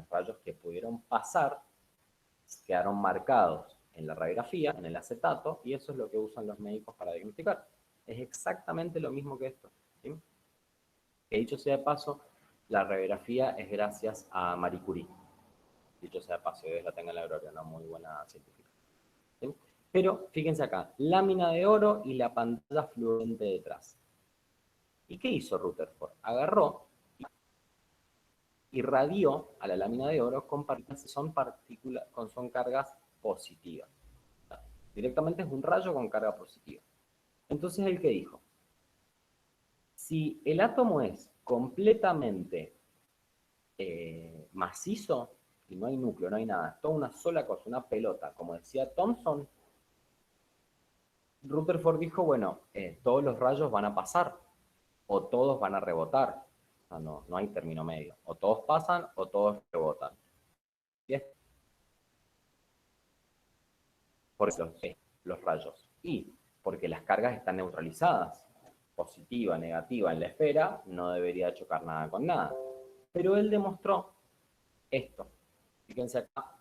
rayos que pudieron pasar, quedaron marcados en la radiografía, en el acetato, y eso es lo que usan los médicos para diagnosticar. Es exactamente lo mismo que esto, ¿sí? Que dicho sea de paso, la radiografía es gracias a Marie Curie. Dicho sea de paso, Dios la tenga en la gloria, una muy buena científica, ¿sí? Pero fíjense acá, lámina de oro y la pantalla fluorescente detrás. ¿Y qué hizo Rutherford? Agarró, irradió a la lámina de oro con partículas, son cargas positivas. Directamente es un rayo con carga positiva. Entonces, ¿él qué dijo? Si el átomo es completamente macizo y no hay núcleo, no hay nada, es toda una sola cosa, una pelota, como decía Thomson, Rutherford dijo, bueno, todos los rayos van a pasar o todos van a rebotar. O sea, no hay término medio. O todos pasan o todos rebotan. Por eso los rayos. Y porque las cargas están neutralizadas. Positiva, negativa en la esfera, no debería chocar nada con nada. Pero él demostró esto. Fíjense acá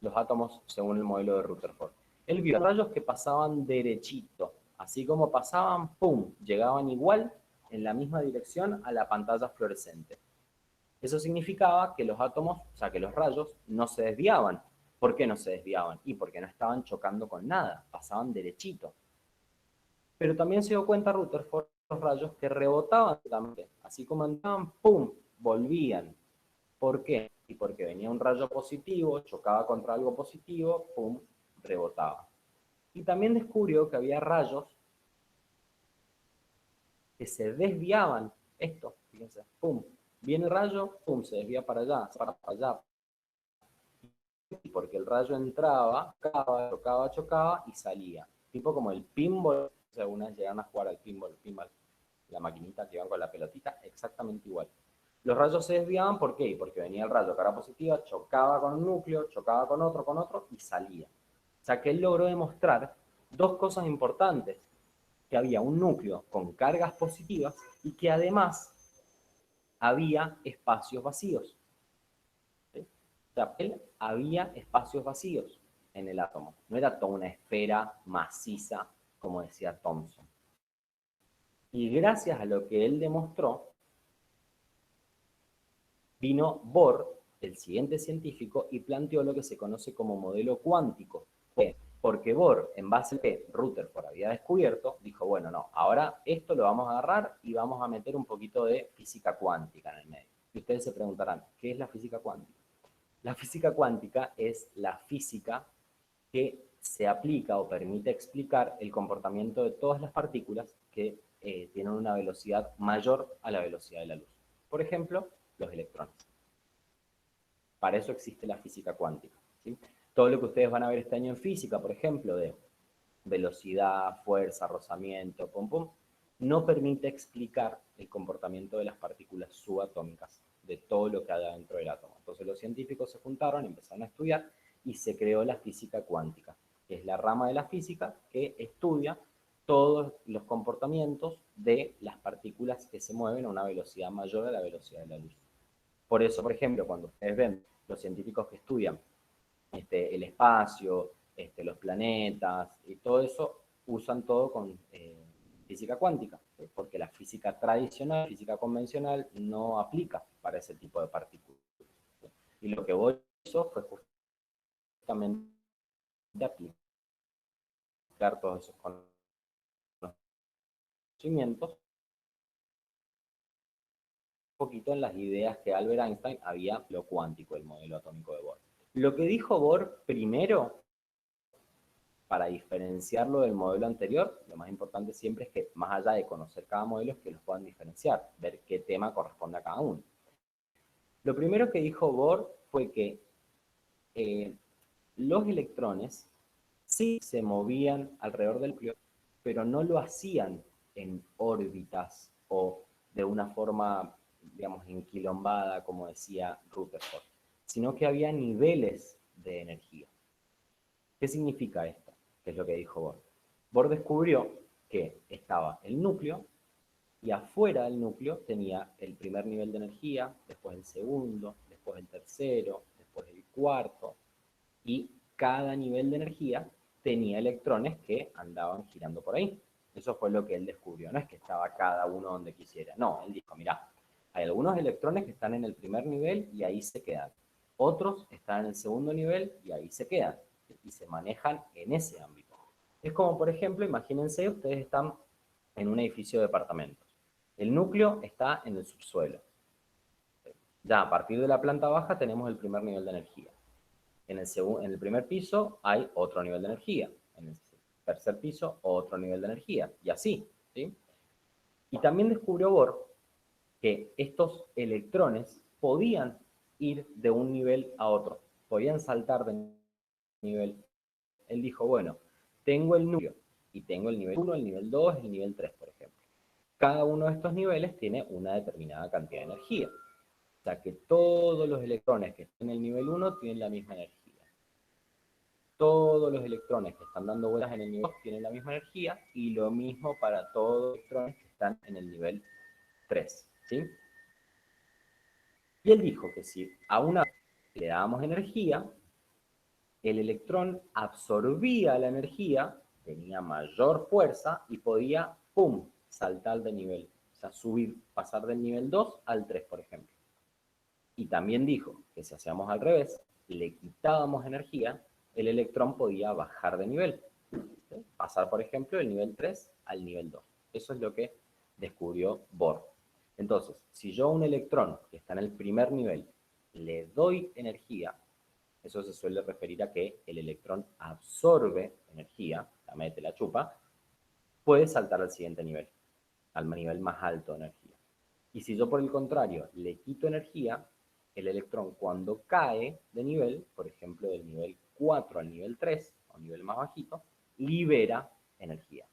los átomos según el modelo de Rutherford. Él vio rayos que pasaban derechito. Así como pasaban, ¡pum!, llegaban igual en la misma dirección a la pantalla fluorescente. Eso significaba que los átomos, o sea, que los rayos no se desviaban. ¿Por qué no se desviaban? Y porque no estaban chocando con nada, pasaban derechito. Pero también se dio cuenta Rutherford los rayos que rebotaban también. Así como andaban, ¡pum!, volvían. ¿Por qué? Y porque venía un rayo positivo, chocaba contra algo positivo, ¡pum!, rebotaba. Y también descubrió que había rayos que se desviaban. Esto, fíjense, ¡pum!, viene el rayo, ¡pum!, se desvía para allá, para allá. Porque el rayo entraba, chocaba y salía. Tipo como el pinball, o sea, algunas llegan a jugar al pinball, la maquinita que iban con la pelotita, exactamente igual. Los rayos se desviaban, ¿por qué? Porque venía el rayo carga positiva, chocaba con un núcleo, chocaba con otro y salía. O sea que él logró demostrar dos cosas importantes: que había un núcleo con cargas positivas y que además había espacios vacíos. ¿Sí? O sea, había espacios vacíos en el átomo. No era toda una esfera maciza, como decía Thomson. Y gracias a lo que él demostró, vino Bohr, el siguiente científico, y planteó lo que se conoce como modelo cuántico. Porque Bohr, en base a que Rutherford había descubierto, dijo, bueno, no, ahora esto lo vamos a agarrar y vamos a meter un poquito de física cuántica en el medio. Y ustedes se preguntarán, ¿qué es la física cuántica? La física cuántica es la física que se aplica o permite explicar el comportamiento de todas las partículas que tienen una velocidad mayor a la velocidad de la luz. Por ejemplo, los electrones. Para eso existe la física cuántica, ¿sí? Todo lo que ustedes van a ver este año en física, por ejemplo, de velocidad, fuerza, rozamiento, pum, pum, no permite explicar el comportamiento de las partículas subatómicas, de todo lo que hay dentro del átomo. Entonces los científicos se juntaron, empezaron a estudiar y se creó la física cuántica, que es la rama de la física que estudia todos los comportamientos de las partículas que se mueven a una velocidad mayor a la velocidad de la luz. Por eso, por ejemplo, cuando ustedes ven los científicos que estudian el espacio, los planetas y todo eso, usan todo con física cuántica, ¿sí? Porque la física tradicional, física convencional, no aplica para ese tipo de partículas, ¿sí? Y lo que Bohr hizo fue justamente aplicar todos esos conocimientos un poquito en las ideas que Albert Einstein había lo cuántico, el modelo atómico de Bohr. Lo que dijo Bohr primero, para diferenciarlo del modelo anterior, lo más importante siempre es que, más allá de conocer cada modelo, es que los puedan diferenciar, ver qué tema corresponde a cada uno. Lo primero que dijo Bohr fue que los electrones sí se movían alrededor del núcleo, pero no lo hacían en órbitas o de una forma, digamos, enquilombada, como decía Rutherford, sino que había niveles de energía. ¿Qué significa esto? ¿Qué es lo que dijo Bohr? Bohr descubrió que estaba el núcleo y afuera del núcleo tenía el primer nivel de energía, después el segundo, después el tercero, después el cuarto, y cada nivel de energía tenía electrones que andaban girando por ahí. Eso fue lo que él descubrió, no es que estaba cada uno donde quisiera, no, él dijo, mirá, hay algunos electrones que están en el primer nivel y ahí se quedan, otros están en el segundo nivel y ahí se quedan, y se manejan en ese ámbito. Es como, por ejemplo, imagínense, ustedes están en un edificio de departamentos, el núcleo está en el subsuelo, ya a partir de la planta baja tenemos el primer nivel de energía. En el primer piso hay otro nivel de energía. En el tercer piso, otro nivel de energía. Y así, ¿sí? Y también descubrió Bohr que estos electrones podían ir de un nivel a otro. Podían saltar de nivel. Él dijo, bueno, tengo el núcleo y tengo el nivel 1, el nivel 2, el nivel 3, por ejemplo. Cada uno de estos niveles tiene una determinada cantidad de energía. O sea que todos los electrones que están en el nivel 1 tienen la misma energía. Todos los electrones que están dando vueltas en el nivel 2 tienen la misma energía, y lo mismo para todos los electrones que están en el nivel 3, ¿sí? Y él dijo que si a una le dábamos energía, el electrón absorbía la energía, tenía mayor fuerza y podía, ¡pum!, saltar de nivel. O sea, subir, pasar del nivel 2 al 3, por ejemplo. Y también dijo que si hacíamos al revés, le quitábamos energía, el electrón podía bajar de nivel. ¿Sí? Pasar, por ejemplo, del nivel 3 al nivel 2. Eso es lo que descubrió Bohr. Entonces, si yo a un electrón que está en el primer nivel le doy energía, eso se suele referir a que el electrón absorbe energía, la mete, la chupa, puede saltar al siguiente nivel, al nivel más alto de energía. Y si yo, por el contrario, le quito energía, el electrón cuando cae de nivel, por ejemplo, del nivel 4 al nivel 3, o nivel más bajito, libera energía.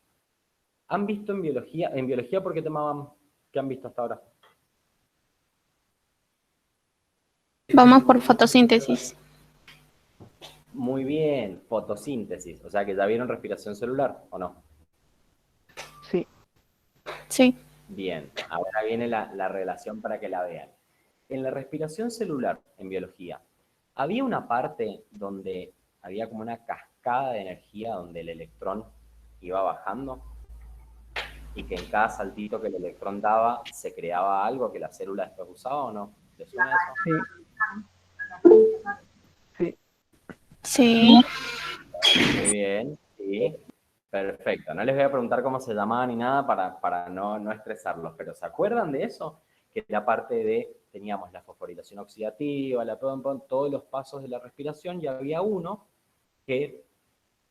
¿Han visto en biología por qué tema van? ¿Qué han visto hasta ahora? Vamos por fotosíntesis. Muy bien, fotosíntesis. O sea que ya vieron respiración celular, ¿o no? Sí. Sí. Bien, ahora viene la relación para que la vean. En la respiración celular, en biología, había una parte donde había como una cascada de energía donde el electrón iba bajando y que en cada saltito que el electrón daba se creaba algo que la célula después usaba, ¿o no? ¿Les suena eso? Sí. Sí. Muy bien, sí. Perfecto. No les voy a preguntar cómo se llamaba ni nada para no estresarlos, pero ¿se acuerdan de eso? Que la parte de, teníamos la fosforilación oxidativa, todos los pasos de la respiración, y había uno que,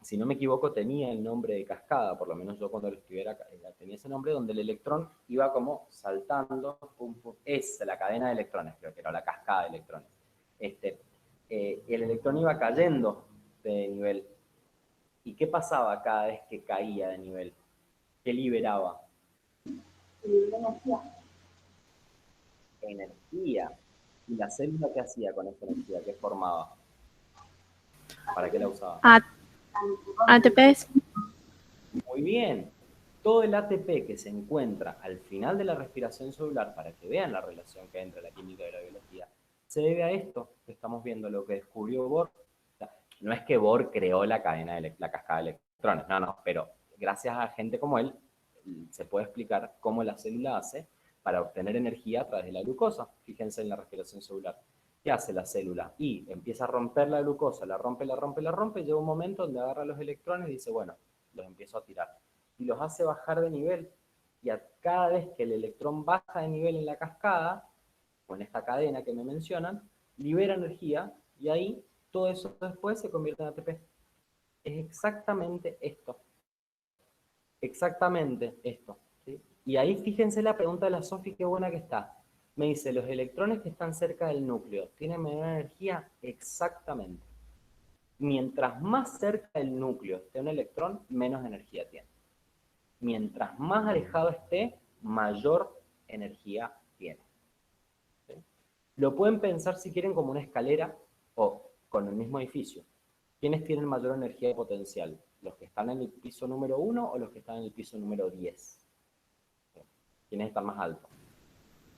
si no me equivoco, tenía el nombre de cascada, por lo menos yo cuando lo escribiera tenía ese nombre, donde el electrón iba como saltando, pum, pum, es la cadena de electrones, creo que era, la cascada de electrones. El electrón iba cayendo de nivel. ¿Y qué pasaba cada vez que caía de nivel? ¿Qué liberaba? Energía. ¿Y la célula qué hacía con esa energía? ¿Qué formaba? ¿Para qué la usaba? ATPs. Muy bien. Todo el ATP que se encuentra al final de la respiración celular, para que vean la relación que hay entre la química y la biología, se debe a esto que estamos viendo, lo que descubrió Bohr. O sea, no es que Bohr creó la cadena de la cascada de electrones, no, pero gracias a gente como él se puede explicar cómo la célula hace para obtener energía a través de la glucosa. Fíjense en la respiración celular. ¿Qué hace la célula? Y empieza a romper la glucosa, la rompe, llega un momento donde agarra los electrones y dice, bueno, los empiezo a tirar. Y los hace bajar de nivel. Y a cada vez que el electrón baja de nivel en la cascada, o en esta cadena que me mencionan, libera energía, y ahí todo eso después se convierte en ATP. Es exactamente esto. Exactamente esto. ¿Sí? Y ahí fíjense la pregunta de la Sofi, qué buena que está. Me dice, los electrones que están cerca del núcleo, ¿tienen menor energía? Exactamente. Mientras más cerca del núcleo esté un electrón, menos energía tiene. Mientras más alejado esté, mayor energía tiene. ¿Sí? Lo pueden pensar si quieren como una escalera o con el mismo edificio. ¿Quiénes tienen mayor energía potencial? ¿Los que están en el piso número 1 o los que están en el piso número 10? ¿Quiénes están más altos?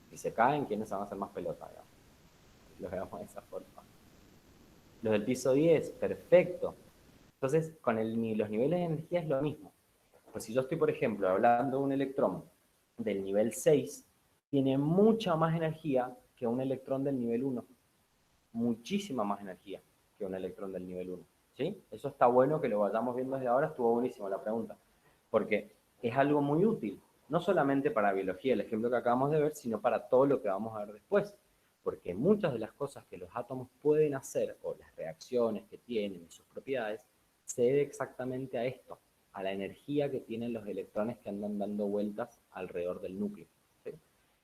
Si se caen, ¿quiénes van a hacer más pelota? Digamos? Los veamos de esa forma. Los del piso 10, perfecto. Entonces, con los niveles de energía es lo mismo. Pues si yo estoy, por ejemplo, hablando de un electrón del nivel 6, tiene mucha más energía que un electrón del nivel 1. Muchísima más energía que un electrón del nivel 1. ¿Sí? Eso está bueno que lo vayamos viendo desde ahora, estuvo buenísimo la pregunta. Porque es algo muy útil, no solamente para biología, el ejemplo que acabamos de ver, sino para todo lo que vamos a ver después. Porque muchas de las cosas que los átomos pueden hacer, o las reacciones que tienen y sus propiedades, se debe exactamente a esto, a la energía que tienen los electrones que andan dando vueltas alrededor del núcleo. ¿Sí?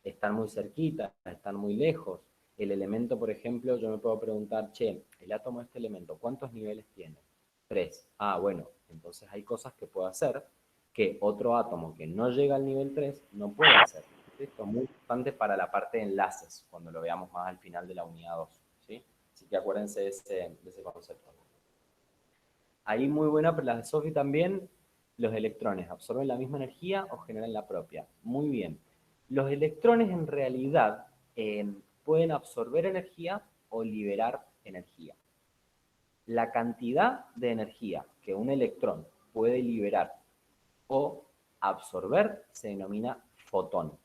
Están muy cerquita, están muy lejos. El elemento, por ejemplo, yo me puedo preguntar, che, el átomo de este elemento, ¿cuántos niveles tiene? 3. Ah, bueno, entonces hay cosas que puedo hacer que otro átomo que no llega al nivel 3 no puede hacer. Esto es muy importante para la parte de enlaces, cuando lo veamos más al final de la unidad 2. ¿Sí? Así que acuérdense de ese concepto. Ahí muy buena, pero la de Sophie también, los electrones, ¿absorben la misma energía o generan la propia? Muy bien. Los electrones en realidad pueden absorber energía o liberar energía. La cantidad de energía que un electrón puede liberar o absorber se denomina fotón,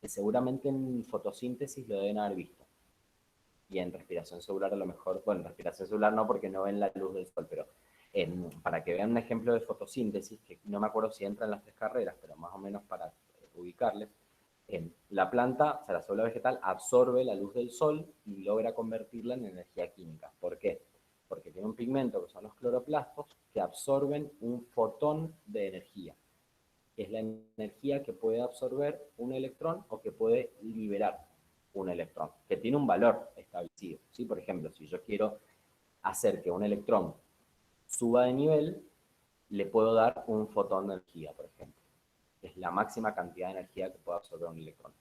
que seguramente en fotosíntesis lo deben haber visto. Y en respiración celular a lo mejor, bueno, en respiración celular no porque no ven la luz del sol, pero para que vean un ejemplo de fotosíntesis, que no me acuerdo si entra en las 3 carreras, pero más o menos para ubicarles, la planta, o sea, la célula vegetal, absorbe la luz del sol y logra convertirla en energía química. ¿Por qué? Porque tiene un pigmento, que son los cloroplastos, que absorben un fotón de energía. Es la energía que puede absorber un electrón o que puede liberar un electrón, que tiene un valor establecido. ¿Sí? Por ejemplo, si yo quiero hacer que un electrón suba de nivel, le puedo dar un fotón de energía, por ejemplo. Es la máxima cantidad de energía que puede absorber un electrón.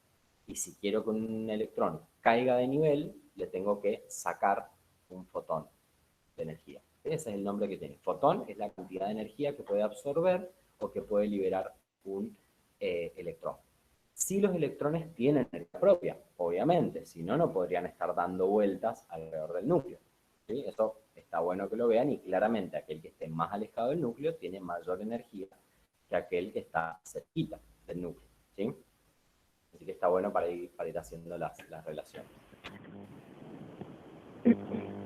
Y si quiero que un electrón caiga de nivel, le tengo que sacar un fotón de energía. Ese es el nombre que tiene. Fotón es la cantidad de energía que puede absorber o que puede liberar un electrón. Si los electrones tienen energía propia, obviamente, si no, no podrían estar dando vueltas alrededor del núcleo. ¿Sí? Eso está bueno que lo vean y claramente aquel que esté más alejado del núcleo tiene mayor energía que aquel que está cerquita del núcleo. ¿Sí? Así que está bueno para ir haciendo las relaciones.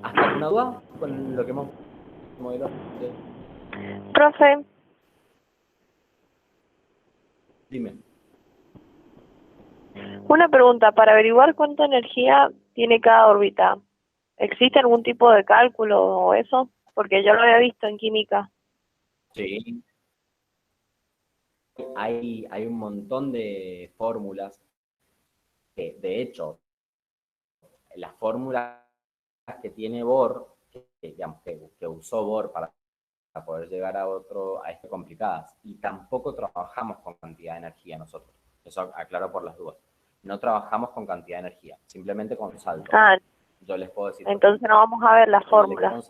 ¿Hasta alguna duda con lo que hemos modelado? Profe, Dime. una pregunta, para averiguar cuánta energía tiene cada órbita, ¿existe algún tipo de cálculo o eso? Porque yo lo había visto en química. Sí. Hay un montón de fórmulas. De hecho, las fórmulas que tiene Bohr, digamos, que usó Bohr para poder llegar a estas complicadas. Y tampoco trabajamos con cantidad de energía nosotros. Eso aclaro por las dudas. No trabajamos con cantidad de energía, simplemente con salto. Ah, yo les puedo decir. entonces no vamos a ver las fórmulas.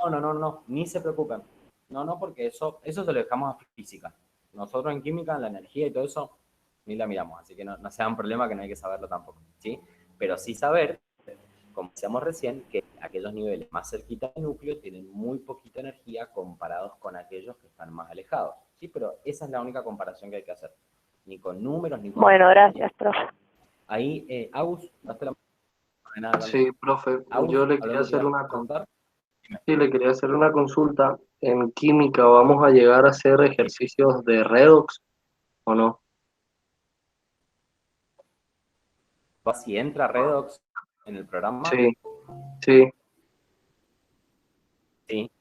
No, ni se preocupen. No, porque eso se lo dejamos a física. Nosotros en química, la energía y todo eso, ni la miramos, así que no sea un problema que no hay que saberlo tampoco, ¿sí? Pero sí saber, como decíamos recién, que aquellos niveles más cerquitas del núcleo tienen muy poquita energía comparados con aquellos que están más alejados, ¿sí? Pero esa es la única comparación que hay que hacer. Ni con números, ni con... Bueno, gracias, profe. Ahí, Agus, daste la mano. Sí, profe, Agus, yo le ¿algo quería que hacer quieras una preguntar? Sí, le quería hacer una consulta. ¿En química vamos a llegar a hacer ejercicios de redox o no? Si entra Redox en el programa, Sí, Sí. Sí,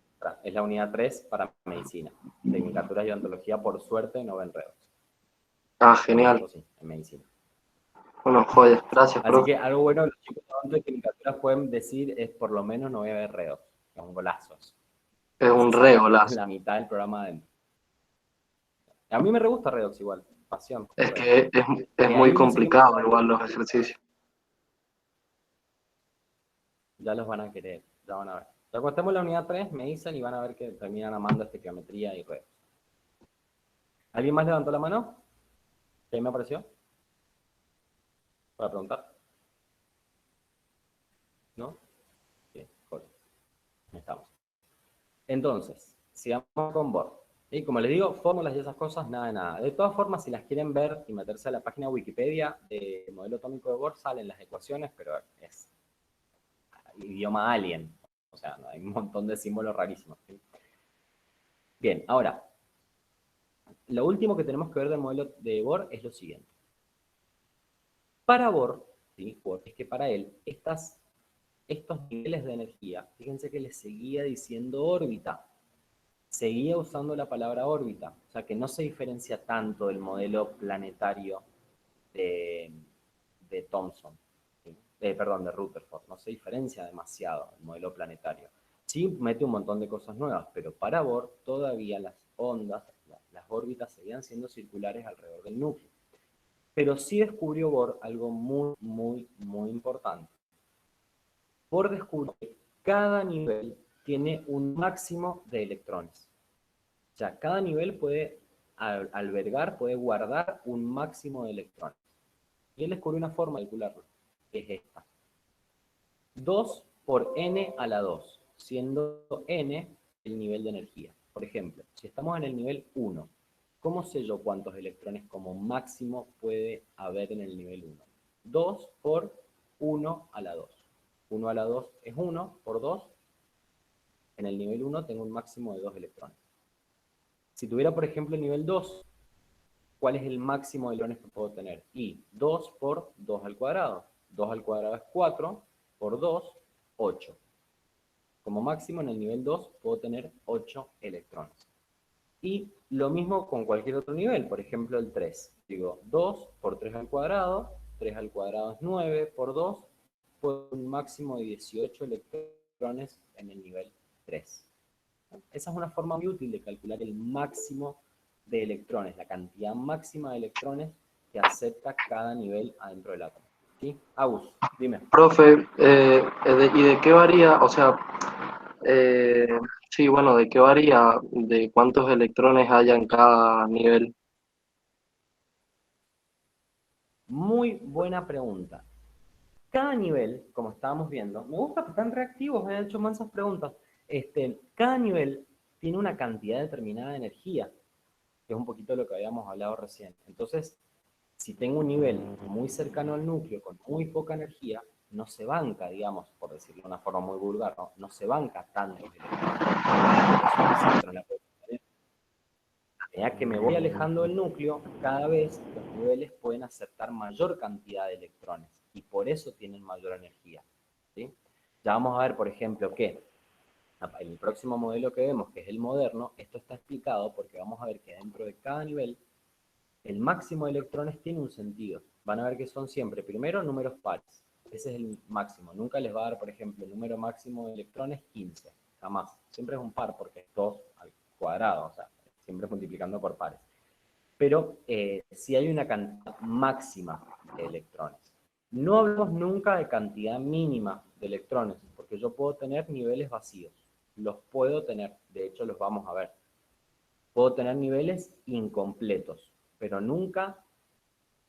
es la unidad 3 para medicina. Tecnicaturas y odontología, por suerte, no ven redox. Ah, Pero genial. nosotros sí, en medicina. Bueno, joder, gracias, Así profe. que algo bueno que los chicos de odonto y tecnicaturas pueden decir es por lo menos no voy a ver redox. Es un golazo eso. Es un Se re sacan golazo. la mitad del programa adentro. A mí me re gusta redox igual, pasión. Es que es Ahí muy no sé qué complicado igual los ejercicios. ya los van a querer, ya van a ver. Ya cuando estemos en la unidad 3 me dicen y van a ver que terminan amando estequiometría y redox. ¿Alguien más levantó la mano? ¿Qué me apareció? ¿Para preguntar? ¿No? Bien, cool. Ahí estamos. Entonces, sigamos con Bohr. Y como les digo, fórmulas y esas cosas, nada de nada. De todas formas, si las quieren ver y meterse a la página Wikipedia del modelo atómico de Bohr, salen las ecuaciones, pero es idioma alien. O sea, no, hay un montón de símbolos rarísimos. ¿Sí? Bien, ahora, lo último que tenemos que ver del modelo de Bohr es lo siguiente. Para Bohr, ¿sí? Es que para él, estos niveles de energía, fíjense que les seguía diciendo órbita. Seguía usando la palabra órbita, o sea que no se diferencia tanto del modelo planetario de Thomson, ¿sí? Perdón, de Rutherford, no se diferencia demasiado el modelo planetario. Sí mete un montón de cosas nuevas, pero para Bohr todavía las ondas, las órbitas seguían siendo circulares alrededor del núcleo. Pero sí descubrió Bohr algo muy, muy, muy importante. Bohr descubrió que cada nivel tiene un máximo de electrones. O sea, cada nivel puede albergar, puede guardar un máximo de electrones. Y él descubrió una forma de calcularlo, que es esta. 2 por n a la 2, siendo n el nivel de energía. Por ejemplo, si estamos en el nivel 1, ¿cómo sé yo cuántos electrones como máximo puede haber en el nivel 1? 2 por 1 a la 2. 1 a la 2 es 1 por 2. En el nivel 1 tengo un máximo de 2 electrones. Si tuviera, por ejemplo, el nivel 2, ¿cuál es el máximo de electrones que puedo tener? Y 2 por 2 al cuadrado. 2 al cuadrado es 4, por 2, 8. Como máximo en el nivel 2 puedo tener 8 electrones. Y lo mismo con cualquier otro nivel, por ejemplo el 3. Digo 2 por 3 al cuadrado, 3 al cuadrado es 9, por 2, puedo un máximo de 18 electrones en el nivel 3. Esa es una forma muy útil de calcular el máximo de electrones, la cantidad máxima de electrones que acepta cada nivel adentro del átomo. ¿Sí? Agus, dime. Profe, ¿y de qué varía? O sea, sí, bueno, ¿de qué varía de cuántos electrones haya en cada nivel? Muy buena pregunta. Cada nivel, como estábamos viendo, me gusta que están reactivos, me han hecho mansas preguntas. Cada nivel tiene una cantidad determinada de energía, que es un poquito lo que habíamos hablado recién. Entonces, si tengo un nivel muy cercano al núcleo, con muy poca energía, no se banca, digamos, por decirlo de una forma muy vulgar, no se banca tantos electrones. A medida que me voy alejando del núcleo, cada vez los niveles pueden aceptar mayor cantidad de electrones y por eso tienen mayor energía. ¿Sí? Ya vamos a ver, por ejemplo, que en el próximo modelo que vemos, que es el moderno, esto está explicado porque vamos a ver que dentro de cada nivel el máximo de electrones tiene un sentido. Van a ver que son siempre, primero, números pares. Ese es el máximo. Nunca les va a dar, por ejemplo, el número máximo de electrones 15. Jamás. Siempre es un par porque es 2 al cuadrado. O sea, siempre es multiplicando por pares. Pero sí hay una cantidad máxima de electrones. No hablamos nunca de cantidad mínima de electrones, porque yo puedo tener niveles vacíos. Los puedo tener. De hecho, los vamos a ver. Puedo tener niveles incompletos, pero nunca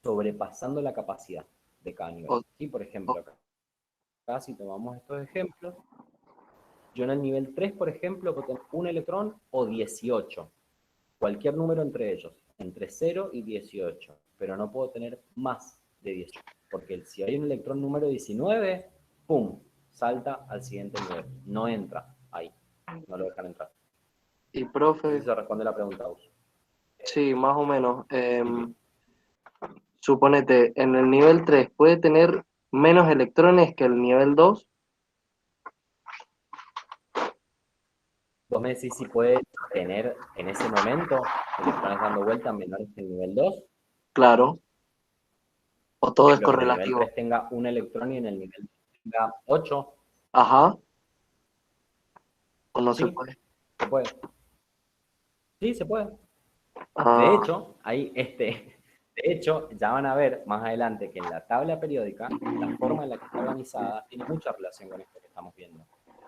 sobrepasando la capacidad de cada nivel. ¿Sí? Por ejemplo, acá si tomamos estos ejemplos, yo en el nivel 3, por ejemplo, puedo tener un electrón o 18. Cualquier número entre ellos, entre 0 y 18, pero no puedo tener más de 18, porque si hay un electrón número 19, ¡pum!, salta al siguiente nivel. No entra ahí, no lo dejan entrar. Y No sé profe, si se responde la pregunta, Us. sí, más o menos. Suponete, en el nivel 3 puede tener menos electrones que el nivel 2. Vos me decís si puede tener en ese momento electrones dando vueltas menores que el nivel 2. Claro. O todo es Por ejemplo, que en el nivel correlativo. 3 tenga un electrón y en el nivel 2 tenga 8. Ajá. ¿O no se Sí, puede? se puede. Sí, se puede. Ah, De hecho, ya van a ver más adelante que en la tabla periódica, la forma en la que está organizada tiene mucha relación con esto que estamos viendo.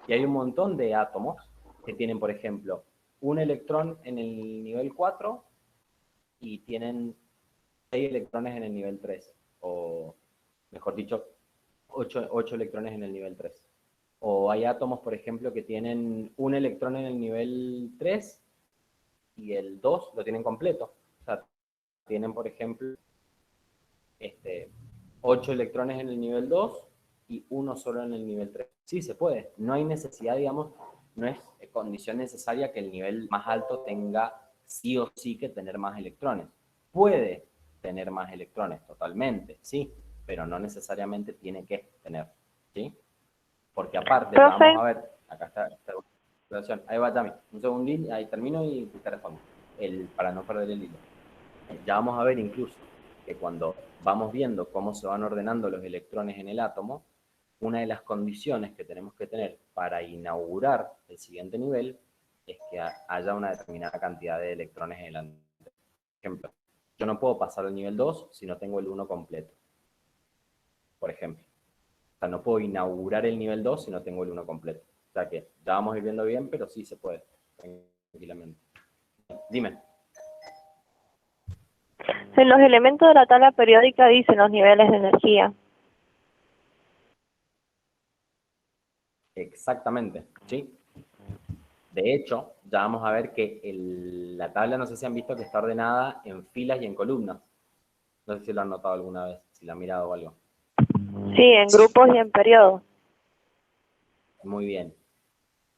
Y hay un montón de átomos que tienen, por ejemplo, un electrón en el nivel 4 y tienen 6 electrones en el nivel 3. O, mejor dicho, 8 electrones en el nivel 3. O hay átomos, por ejemplo, que tienen un electrón en el nivel 3 y el 2 lo tienen completo. O sea, tienen, por ejemplo, 8 electrones en el nivel 2 y uno solo en el nivel 3. Sí, se puede. No hay necesidad, digamos, no es condición necesaria que el nivel más alto tenga sí o sí que tener más electrones. Puede tener más electrones, totalmente, sí, pero no necesariamente tiene que tener, ¿sí? Porque aparte, Profe, vamos a ver, acá está esta situación. Ahí va, Tami, un segundín, ahí termino y te respondo, para no perder el hilo. Ya vamos a ver incluso que cuando vamos viendo cómo se van ordenando los electrones en el átomo, una de las condiciones que tenemos que tener para inaugurar el siguiente nivel es que haya una determinada cantidad de electrones en el átomo. Por ejemplo, yo no puedo pasar al nivel 2 si no tengo el 1 completo. Por ejemplo. O sea, no puedo inaugurar el nivel 2 si no tengo el 1 completo. O sea que ya vamos a ir viendo bien, pero sí se puede, tranquilamente. Dime. en los elementos de la tabla periódica dicen los niveles de energía. Exactamente, ¿sí? De hecho, ya vamos a ver que la tabla, no sé si han visto que está ordenada en filas y en columnas. No sé si lo han notado alguna vez, si la han mirado o algo. Sí, en grupos y en periodos. Muy bien.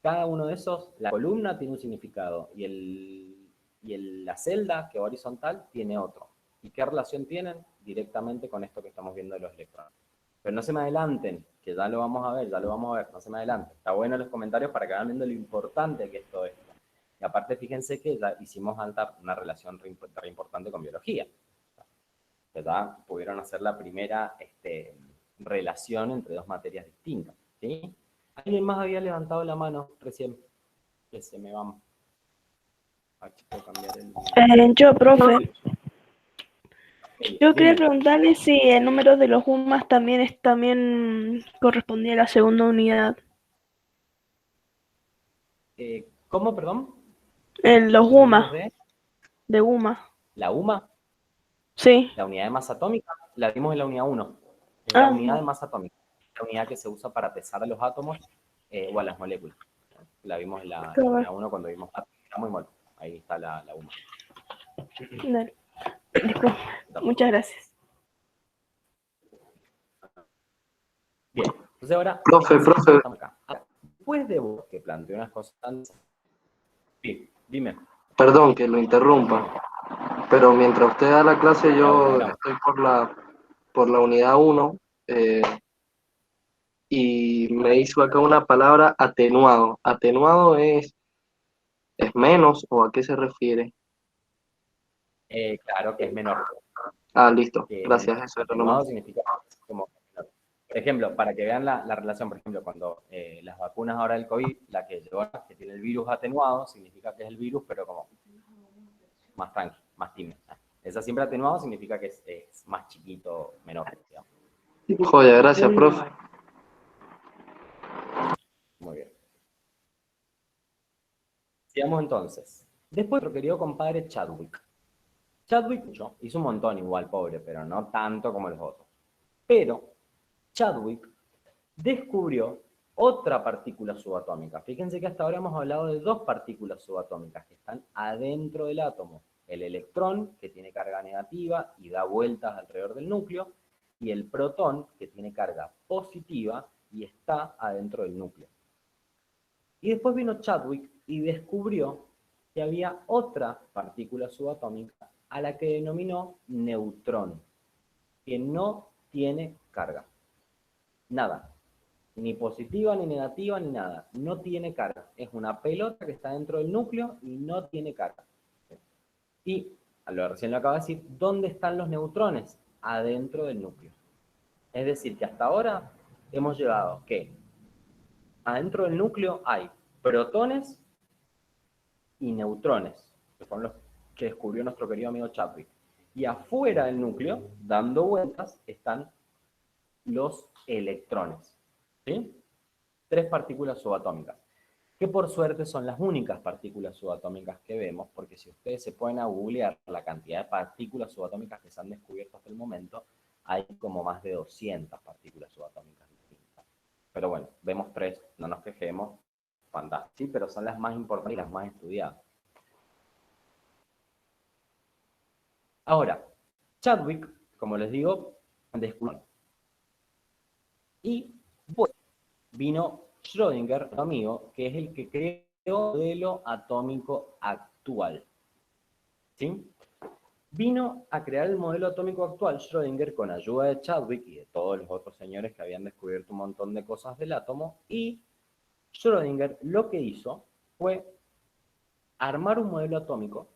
Cada uno de esos, la columna tiene un significado y la celda, que es horizontal, tiene otro. ¿Y qué relación tienen? Directamente con esto que estamos viendo de los electrones. Pero no se me adelanten, que ya lo vamos a ver, no se me adelanten. Está bueno los comentarios para que vayan viendo lo importante que es todo esto. Y aparte, fíjense que ya hicimos una relación re importante con biología. Que ya pudieron hacer la primera relación entre dos materias distintas. ¿Sí? Alguien más había levantado la mano recién. Que se me va. Puedo cambiar Yo, profe. Yo quería Dime. preguntarle si el número de los UMAS también correspondía a la segunda unidad. ¿Cómo, perdón? Los ¿Los números UMA, de UMA. la UMA? Sí. La unidad de masa atómica, la vimos en la unidad 1. Es la Ah, unidad de masa atómica. La unidad que se usa para pesar a los átomos o a las moléculas. La vimos en la unidad 1 cuando vimos átomos y moléculas. Ahí está la UMA. dale. Muchas gracias. Bien, entonces ahora, profe, estamos acá. Después de vos que planteé unas cosas tan... Sí, dime. perdón que lo interrumpa, pero mientras usted da la clase yo Hablamos. estoy por la unidad 1 y me hizo acá una palabra atenuado. ¿Atenuado es menos o a qué se refiere? Claro que es menor. Ah, listo, Que es gracias, menor. eso era Atenuado nomás. significa como menor. Por ejemplo, para que vean la relación, por ejemplo, cuando las vacunas ahora del COVID, la que llegó, que tiene el virus atenuado, significa que es el virus, pero como más tranqui, más tímido. Esa siempre atenuado significa que es más chiquito, menor, digamos. Joya, gracias, profe. Muy bien. Sigamos entonces. Después, nuestro querido compadre Chadwick. Chadwick hizo un montón igual, pobre, pero no tanto como los otros. Pero Chadwick descubrió otra partícula subatómica. Fíjense que hasta ahora hemos hablado de dos partículas subatómicas que están adentro del átomo. El electrón, que tiene carga negativa y da vueltas alrededor del núcleo, y el protón, que tiene carga positiva y está adentro del núcleo. Y después vino Chadwick y descubrió que había otra partícula subatómica a la que denominó neutrón, que no tiene carga. Nada. Ni positiva, ni negativa, ni nada. No tiene carga. Es una pelota que está dentro del núcleo y no tiene carga. Y, recién lo acabo de decir, ¿dónde están los neutrones? Adentro del núcleo. Es decir, que hasta ahora hemos llegado que adentro del núcleo hay protones y neutrones, que son los que descubrió nuestro querido amigo Chadwick. Y afuera del núcleo, dando vueltas, están los electrones. ¿Sí? 3 partículas subatómicas, que por suerte son las únicas partículas subatómicas que vemos, porque si ustedes se ponen a googlear la cantidad de partículas subatómicas que se han descubierto hasta el momento, hay como más de 200 partículas subatómicas distintas. Pero bueno, vemos 3, no nos quejemos, fantástico, sí, pero son las más importantes y las más estudiadas. Ahora, Chadwick, como les digo, descubrió. Y pues, vino Schrödinger, nuestro amigo, que es el que creó el modelo atómico actual. ¿Sí? Vino a crear el modelo atómico actual Schrödinger con ayuda de Chadwick y de todos los otros señores que habían descubierto un montón de cosas del átomo, y Schrödinger lo que hizo fue armar un modelo atómico,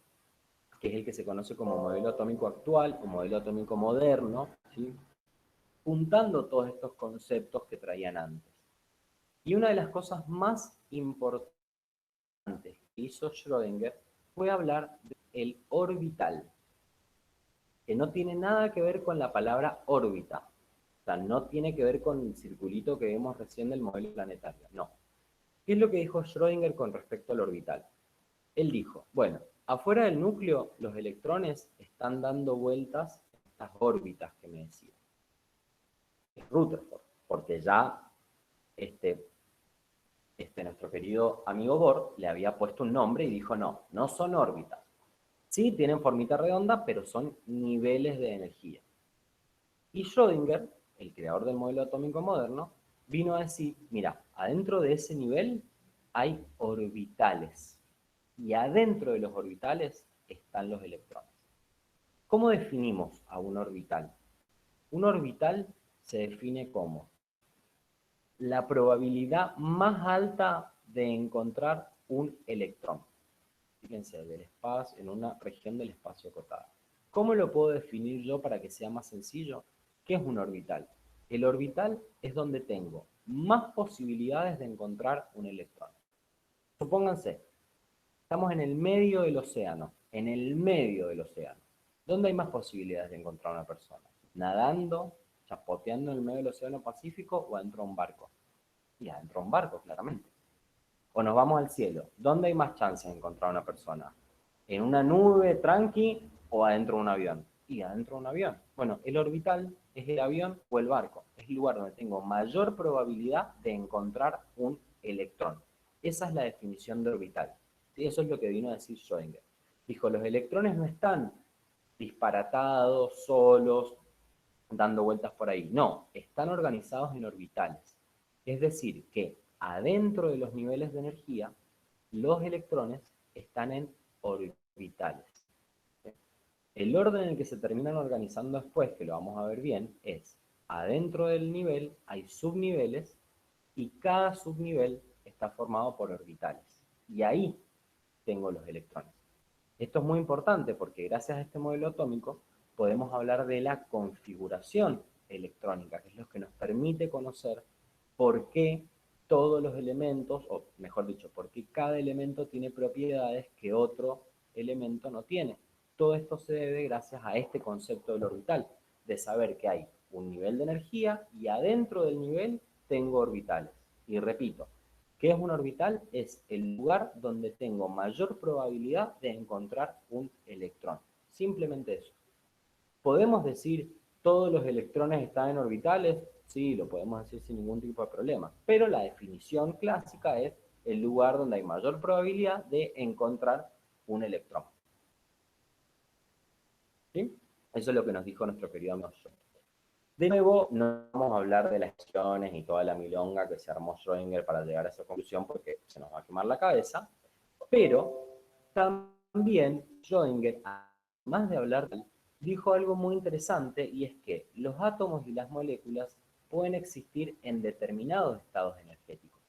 que es el que se conoce como modelo atómico actual o modelo atómico moderno, ¿sí? Juntando todos estos conceptos que traían antes. Y una de las cosas más importantes que hizo Schrödinger fue hablar del orbital, que no tiene nada que ver con la palabra órbita. O sea, no tiene que ver con el circulito que vimos recién del modelo planetario, no. ¿Qué es lo que dijo Schrödinger con respecto al orbital? Él dijo, bueno, afuera del núcleo los electrones están dando vueltas en estas órbitas que me decía. Es Rutherford, porque ya nuestro querido amigo Bohr le había puesto un nombre y dijo, no, no son órbitas. Sí, tienen formita redonda, pero son niveles de energía. Y Schrödinger, el creador del modelo atómico moderno, vino a decir, mira, adentro de ese nivel hay orbitales. Y adentro de los orbitales están los electrones. ¿Cómo definimos a un orbital? Un orbital se define como la probabilidad más alta de encontrar un electrón. Fíjense, del espacio, en una región del espacio acotada. ¿Cómo lo puedo definir yo para que sea más sencillo? ¿Qué es un orbital? El orbital es donde tengo más posibilidades de encontrar un electrón. Supónganse, estamos en el medio del océano, ¿Dónde hay más posibilidades de encontrar una persona? ¿Nadando, chapoteando en el medio del océano Pacífico o adentro de un barco? Y adentro de un barco, claramente. O nos vamos al cielo. ¿Dónde hay más chances de encontrar una persona? ¿En una nube tranqui o adentro de un avión? Y adentro de un avión. Bueno, el orbital es el avión o el barco. Es el lugar donde tengo mayor probabilidad de encontrar un electrón. Esa es la definición de orbital. ¿Sí? Eso es lo que vino a decir Schrödinger. Dijo, los electrones no están disparatados, solos, dando vueltas por ahí. No, están organizados en orbitales. Es decir, que adentro de los niveles de energía, los electrones están en orbitales. El orden en el que se terminan organizando después, que lo vamos a ver bien, es adentro del nivel hay subniveles y cada subnivel está formado por orbitales. Y ahí tengo los electrones. Esto es muy importante porque gracias a este modelo atómico podemos hablar de la configuración electrónica, que es lo que nos permite conocer por qué todos los elementos, o mejor dicho, por qué cada elemento tiene propiedades que otro elemento no tiene. Todo esto se debe gracias a este concepto del orbital, de saber que hay un nivel de energía y adentro del nivel tengo orbitales. Y repito, ¿qué es un orbital? Es el lugar donde tengo mayor probabilidad de encontrar un electrón. Simplemente eso. ¿Podemos decir todos los electrones están en orbitales? Sí, lo podemos decir sin ningún tipo de problema. Pero la definición clásica es el lugar donde hay mayor probabilidad de encontrar un electrón. ¿Sí? Eso es lo que nos dijo nuestro querido amigo Schrödinger. De nuevo, no vamos a hablar de las acciones y toda la milonga que se armó Schrödinger para llegar a esa conclusión porque se nos va a quemar la cabeza, pero también Schrödinger, además de hablar, dijo algo muy interesante y es que los átomos y las moléculas pueden existir en determinados estados energéticos.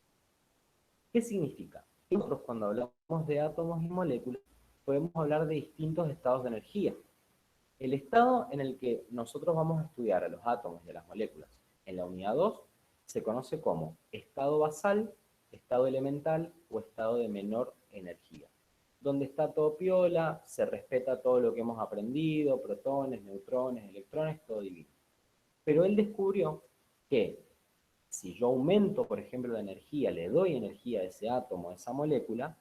¿Qué significa? Nosotros cuando hablamos de átomos y moléculas, podemos hablar de distintos estados de energía. El estado en el que nosotros vamos a estudiar a los átomos y a las moléculas en la unidad 2 se conoce como estado basal, estado elemental o estado de menor energía, donde está todo piola, se respeta todo lo que hemos aprendido, protones, neutrones, electrones, todo divino. Pero él descubrió que si yo aumento, por ejemplo, la energía, le doy energía a ese átomo, a esa molécula,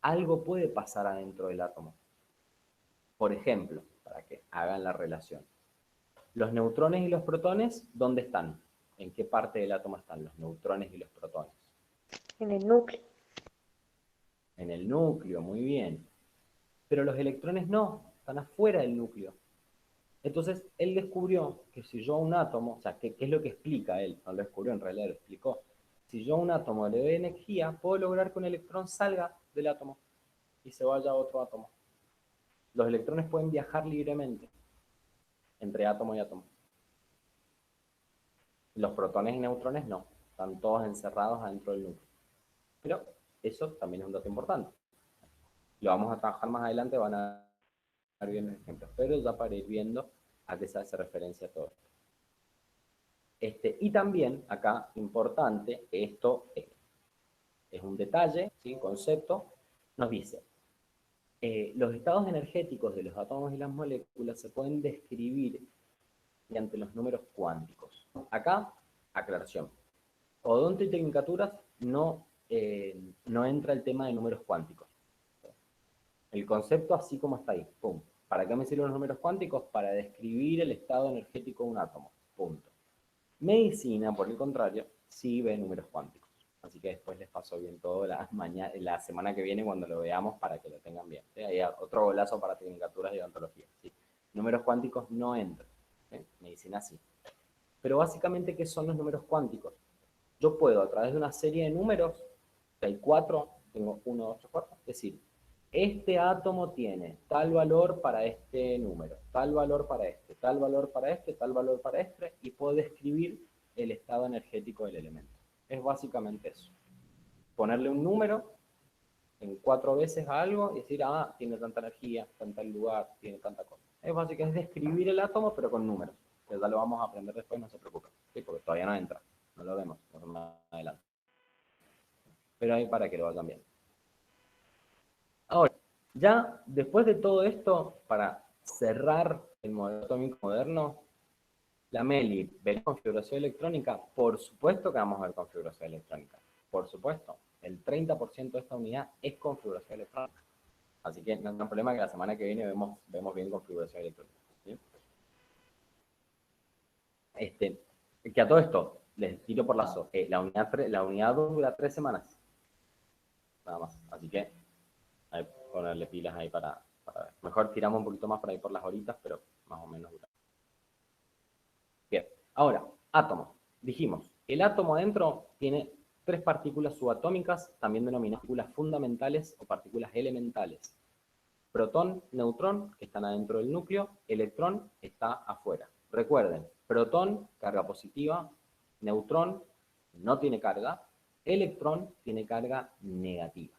algo puede pasar adentro del átomo. Por ejemplo, para que hagan la relación. Los neutrones y los protones, ¿dónde están? ¿En qué parte del átomo están los neutrones y los protones? En el núcleo. En el núcleo, muy bien. Pero los electrones no, están afuera del núcleo. Entonces, él descubrió que si yo a un átomo, o sea, ¿qué es lo que explica él? No lo descubrió, en realidad lo explicó. Si yo a un átomo le doy energía, puedo lograr que un electrón salga del átomo y se vaya a otro átomo. Los electrones pueden viajar libremente entre átomo y átomo. Los protones y neutrones no, están todos encerrados adentro del núcleo. Pero eso también es un dato importante. Lo vamos a trabajar más adelante, van a ver bien los ejemplos, pero ya para ir viendo a qué se hace referencia a todo esto. Y también, acá, importante, esto es un detalle, ¿sí? Concepto, nos dice, los estados energéticos de los átomos y las moléculas se pueden describir mediante los números cuánticos. Acá, aclaración. Odonto y tecnicaturas no entra el tema de números cuánticos. El concepto así como está ahí, pum. ¿Para qué me sirven los números cuánticos? Para describir el estado energético de un átomo, punto. Medicina, por el contrario, sí ve números cuánticos. Así que después les paso bien todo la semana que viene cuando lo veamos para que lo tengan bien. ¿Sí? Hay otro golazo para tecnicaturas y odontología. ¿Sí? Números cuánticos no entran. ¿Sí? Medicina sí. Pero básicamente, ¿qué son los números cuánticos? Yo puedo, a través de una serie de números, hay 4, tengo 1, 2, 3, 4, es decir, este átomo tiene tal valor para este número, tal valor para este, tal valor para este, tal valor para este, y puedo describir el estado energético del elemento. Es básicamente eso. Ponerle un número en 4 veces a algo y decir, ah, tiene tanta energía, está en tal lugar, tiene tanta cosa. Es básicamente describir el átomo, pero con números. Que ya lo vamos a aprender después, no se preocupen. ¿Sí? Porque todavía no entra. No lo vemos más adelante. Pero ahí para que lo vayan viendo. Ahora, ya después de todo esto, para cerrar el modelo atómico moderno, la Meli, ¿ver configuración electrónica? Por supuesto que vamos a ver configuración electrónica. Por supuesto. El 30% de esta unidad es configuración electrónica. Así que no hay problema que la semana que viene vemos bien configuración electrónica. ¿Sí? Que a todo esto, les tiro por lazo. La unidad 2 dura 3 semanas. Nada más. Así que hay que ponerle pilas ahí para ver. Mejor tiramos un poquito más por ahí por las horitas, pero más o menos dura. Bien. Ahora, átomos. Dijimos, el átomo adentro tiene 3 partículas subatómicas, también denominadas partículas fundamentales o partículas elementales. Protón, neutrón, que están adentro del núcleo, electrón está afuera. Recuerden, protón, carga positiva, neutrón, no tiene carga, electrón tiene carga negativa.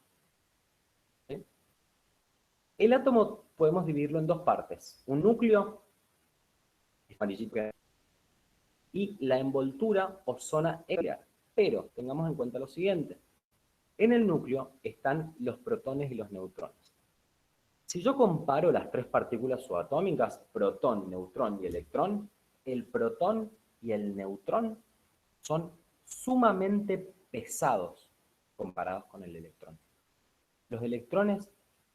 ¿Sí? El átomo podemos dividirlo en 2 partes. Un núcleo, y la envoltura o zona nuclear. Pero tengamos en cuenta lo siguiente. En el núcleo están los protones y los neutrones. Si yo comparo las 3 partículas subatómicas, protón, neutrón y electrón, el protón y el neutrón son sumamente pesados comparados con el electrón. Los electrones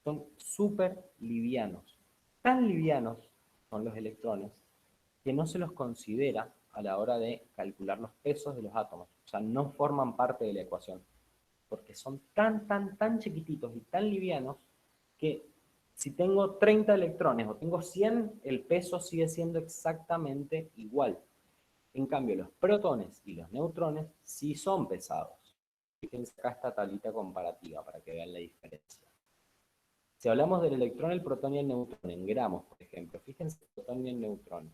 son súper livianos. Tan livianos son los electrones que no se los considera a la hora de calcular los pesos de los átomos. O sea, no forman parte de la ecuación. Porque son tan chiquititos y tan livianos que si tengo 30 electrones o tengo 100, el peso sigue siendo exactamente igual. En cambio, los protones y los neutrones sí son pesados. Fíjense acá esta tablita comparativa para que vean la diferencia. Si hablamos del electrón, el protón y el neutrón en gramos, por ejemplo, fíjense el protón y el neutrón.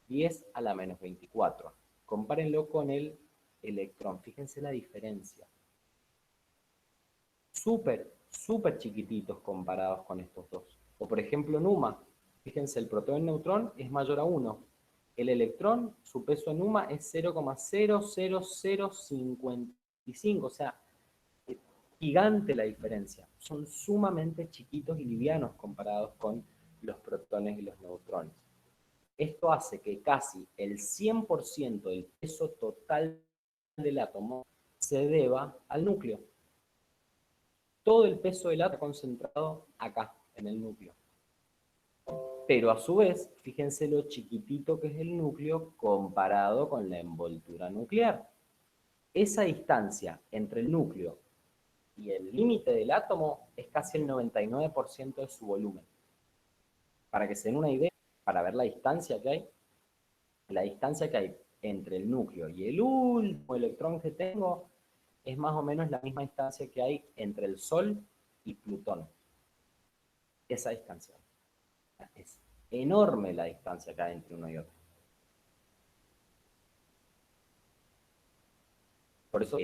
10 a la menos 24. compárenlo con el electrón. Fíjense la diferencia. Súper, súper chiquititos comparados con estos dos. O por ejemplo, Numa. Fíjense, el protón y el neutrón es mayor a 1. El electrón, su peso en Numa es 0,00055. O sea, es gigante la diferencia. Son sumamente chiquitos y livianos comparados con los protones y los neutrones. Esto hace que casi el 100% del peso total del átomo se deba al núcleo. Todo el peso del átomo concentrado acá, en el núcleo. Pero a su vez, fíjense lo chiquitito que es el núcleo comparado con la envoltura nuclear. Esa distancia entre el núcleo y el límite del átomo es casi el 99% de su volumen. Para que se den una idea, para ver la distancia que hay entre el núcleo y el último electrón que tengo es más o menos la misma distancia que hay entre el Sol y Plutón. Esa distancia. Es enorme la distancia que hay entre uno y otro. Por eso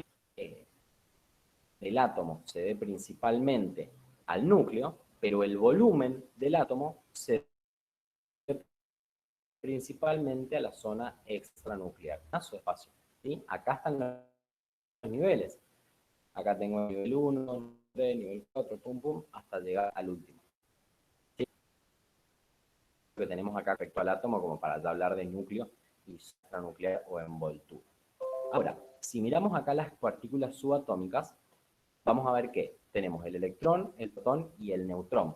el átomo se ve principalmente al núcleo, pero el volumen del átomo se ve principalmente a la zona extranuclear, a su espacio. ¿Sí? Acá están los niveles. Acá tengo nivel 1, nivel 3, nivel 4, pum, pum, hasta llegar al último. ¿Sí? Lo que tenemos acá respecto al átomo, como para ya hablar de núcleo y extranuclear o envoltura. Ahora, si miramos acá las partículas subatómicas, vamos a ver que tenemos el electrón, el protón y el neutrón.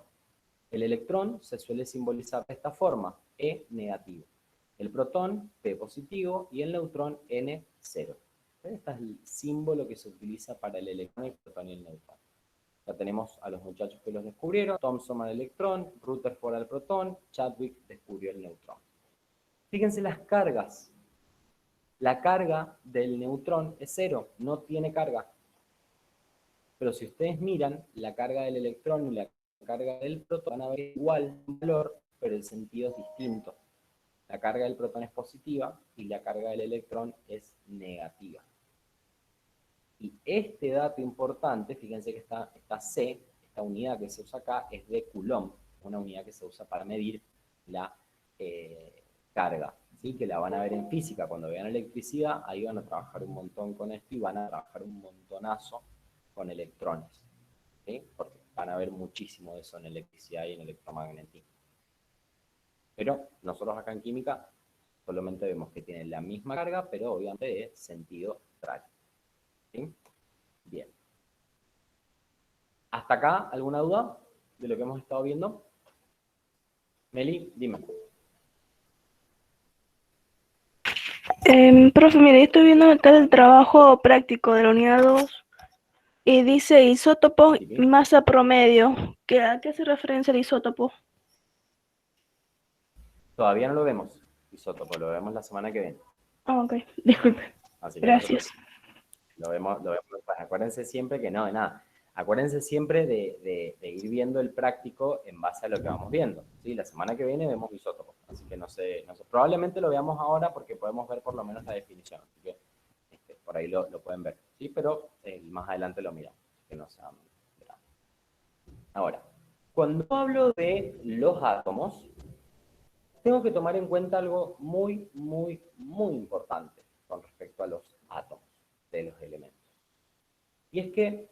El electrón se suele simbolizar de esta forma, E negativo. El protón, P positivo, y el neutrón, N, 0. Este es el símbolo que se utiliza para el electrón, el protón y el neutrón. Ya tenemos a los muchachos que los descubrieron, Thomson al electrón, Rutherford al protón, Chadwick descubrió el neutrón. Fíjense las cargas. La carga del neutrón es 0, no tiene carga. Pero si ustedes miran, la carga del electrón y la carga del protón van a ver igual valor, pero el sentido es distinto. La carga del protón es positiva y la carga del electrón es negativa. Y este dato importante, fíjense que esta C, esta unidad que se usa acá, es de Coulomb, una unidad que se usa para medir la carga, ¿sí? Que la van a ver en física cuando vean electricidad, ahí van a trabajar un montón con esto y van a trabajar un montonazo con electrones, ¿sí? Porque van a ver muchísimo de eso en electricidad y en electromagnetismo. Pero nosotros acá en química solamente vemos que tienen la misma carga, pero obviamente de sentido contrario. ¿Sí? Bien. ¿Hasta acá alguna duda de lo que hemos estado viendo? Meli, dime. Profe, mire, estoy viendo acá el trabajo práctico de la unidad 2 y dice isótopo Sí. y masa promedio. ¿A qué hace referencia el isótopo? Todavía no lo vemos, isótopo, lo vemos la semana que viene. Ah, ok, disculpe. Así que Gracias. lo vemos después. Acuérdense siempre que no, de nada. Acuérdense siempre de ir viendo el práctico en base a lo que vamos viendo. ¿Sí? La semana que viene vemos isótopos. Así que no sé, probablemente lo veamos ahora porque podemos ver por lo menos la definición. Así que por ahí lo pueden ver. ¿Sí? Pero más adelante lo miramos. Que no sea grave. Ahora, cuando hablo de los átomos, tengo que tomar en cuenta algo muy, muy, muy importante con respecto a los átomos de los elementos. Y es que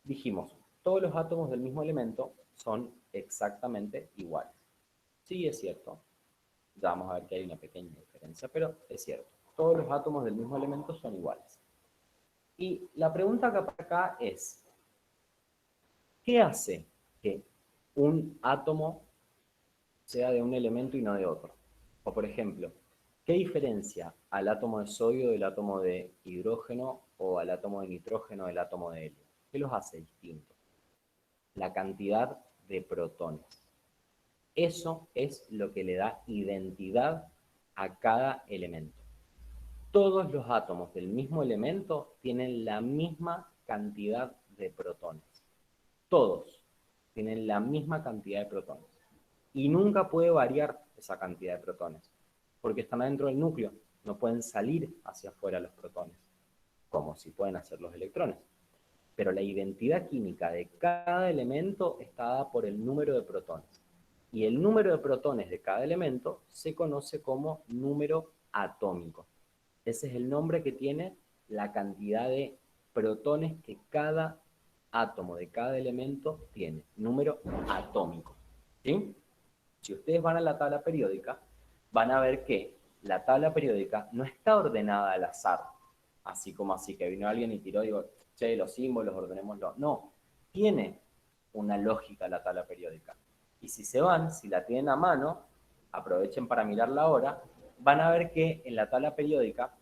dijimos, todos los átomos del mismo elemento son exactamente iguales. Sí, es cierto. Ya vamos a ver que hay una pequeña diferencia, pero es cierto. Todos los átomos del mismo elemento son iguales. Y la pregunta acá es, ¿qué hace que un átomo sea de un elemento y no de otro? O por ejemplo, ¿qué diferencia al átomo de sodio del átomo de hidrógeno o al átomo de nitrógeno del átomo de helio? ¿Qué los hace distintos? La cantidad de protones. Eso es lo que le da identidad a cada elemento. Todos los átomos del mismo elemento tienen la misma cantidad de protones. Todos tienen la misma cantidad de protones. Y nunca puede variar esa cantidad de protones, porque están adentro del núcleo. no pueden salir hacia afuera los protones, como si pueden hacer los electrones. Pero la identidad química de cada elemento está dada por el número de protones. Y el número de protones de cada elemento se conoce como número atómico. Ese es el nombre que tiene la cantidad de protones que cada átomo de cada elemento tiene, número atómico. ¿Sí? Si ustedes van a la tabla periódica, van a ver que la tabla periódica no está ordenada al azar, así como así, que vino alguien y tiró, digo, che, los símbolos, ordenémoslo. No, tiene una lógica la tabla periódica. Y si se van, si la tienen a mano, aprovechen para mirarla ahora, van a ver que en la tabla periódica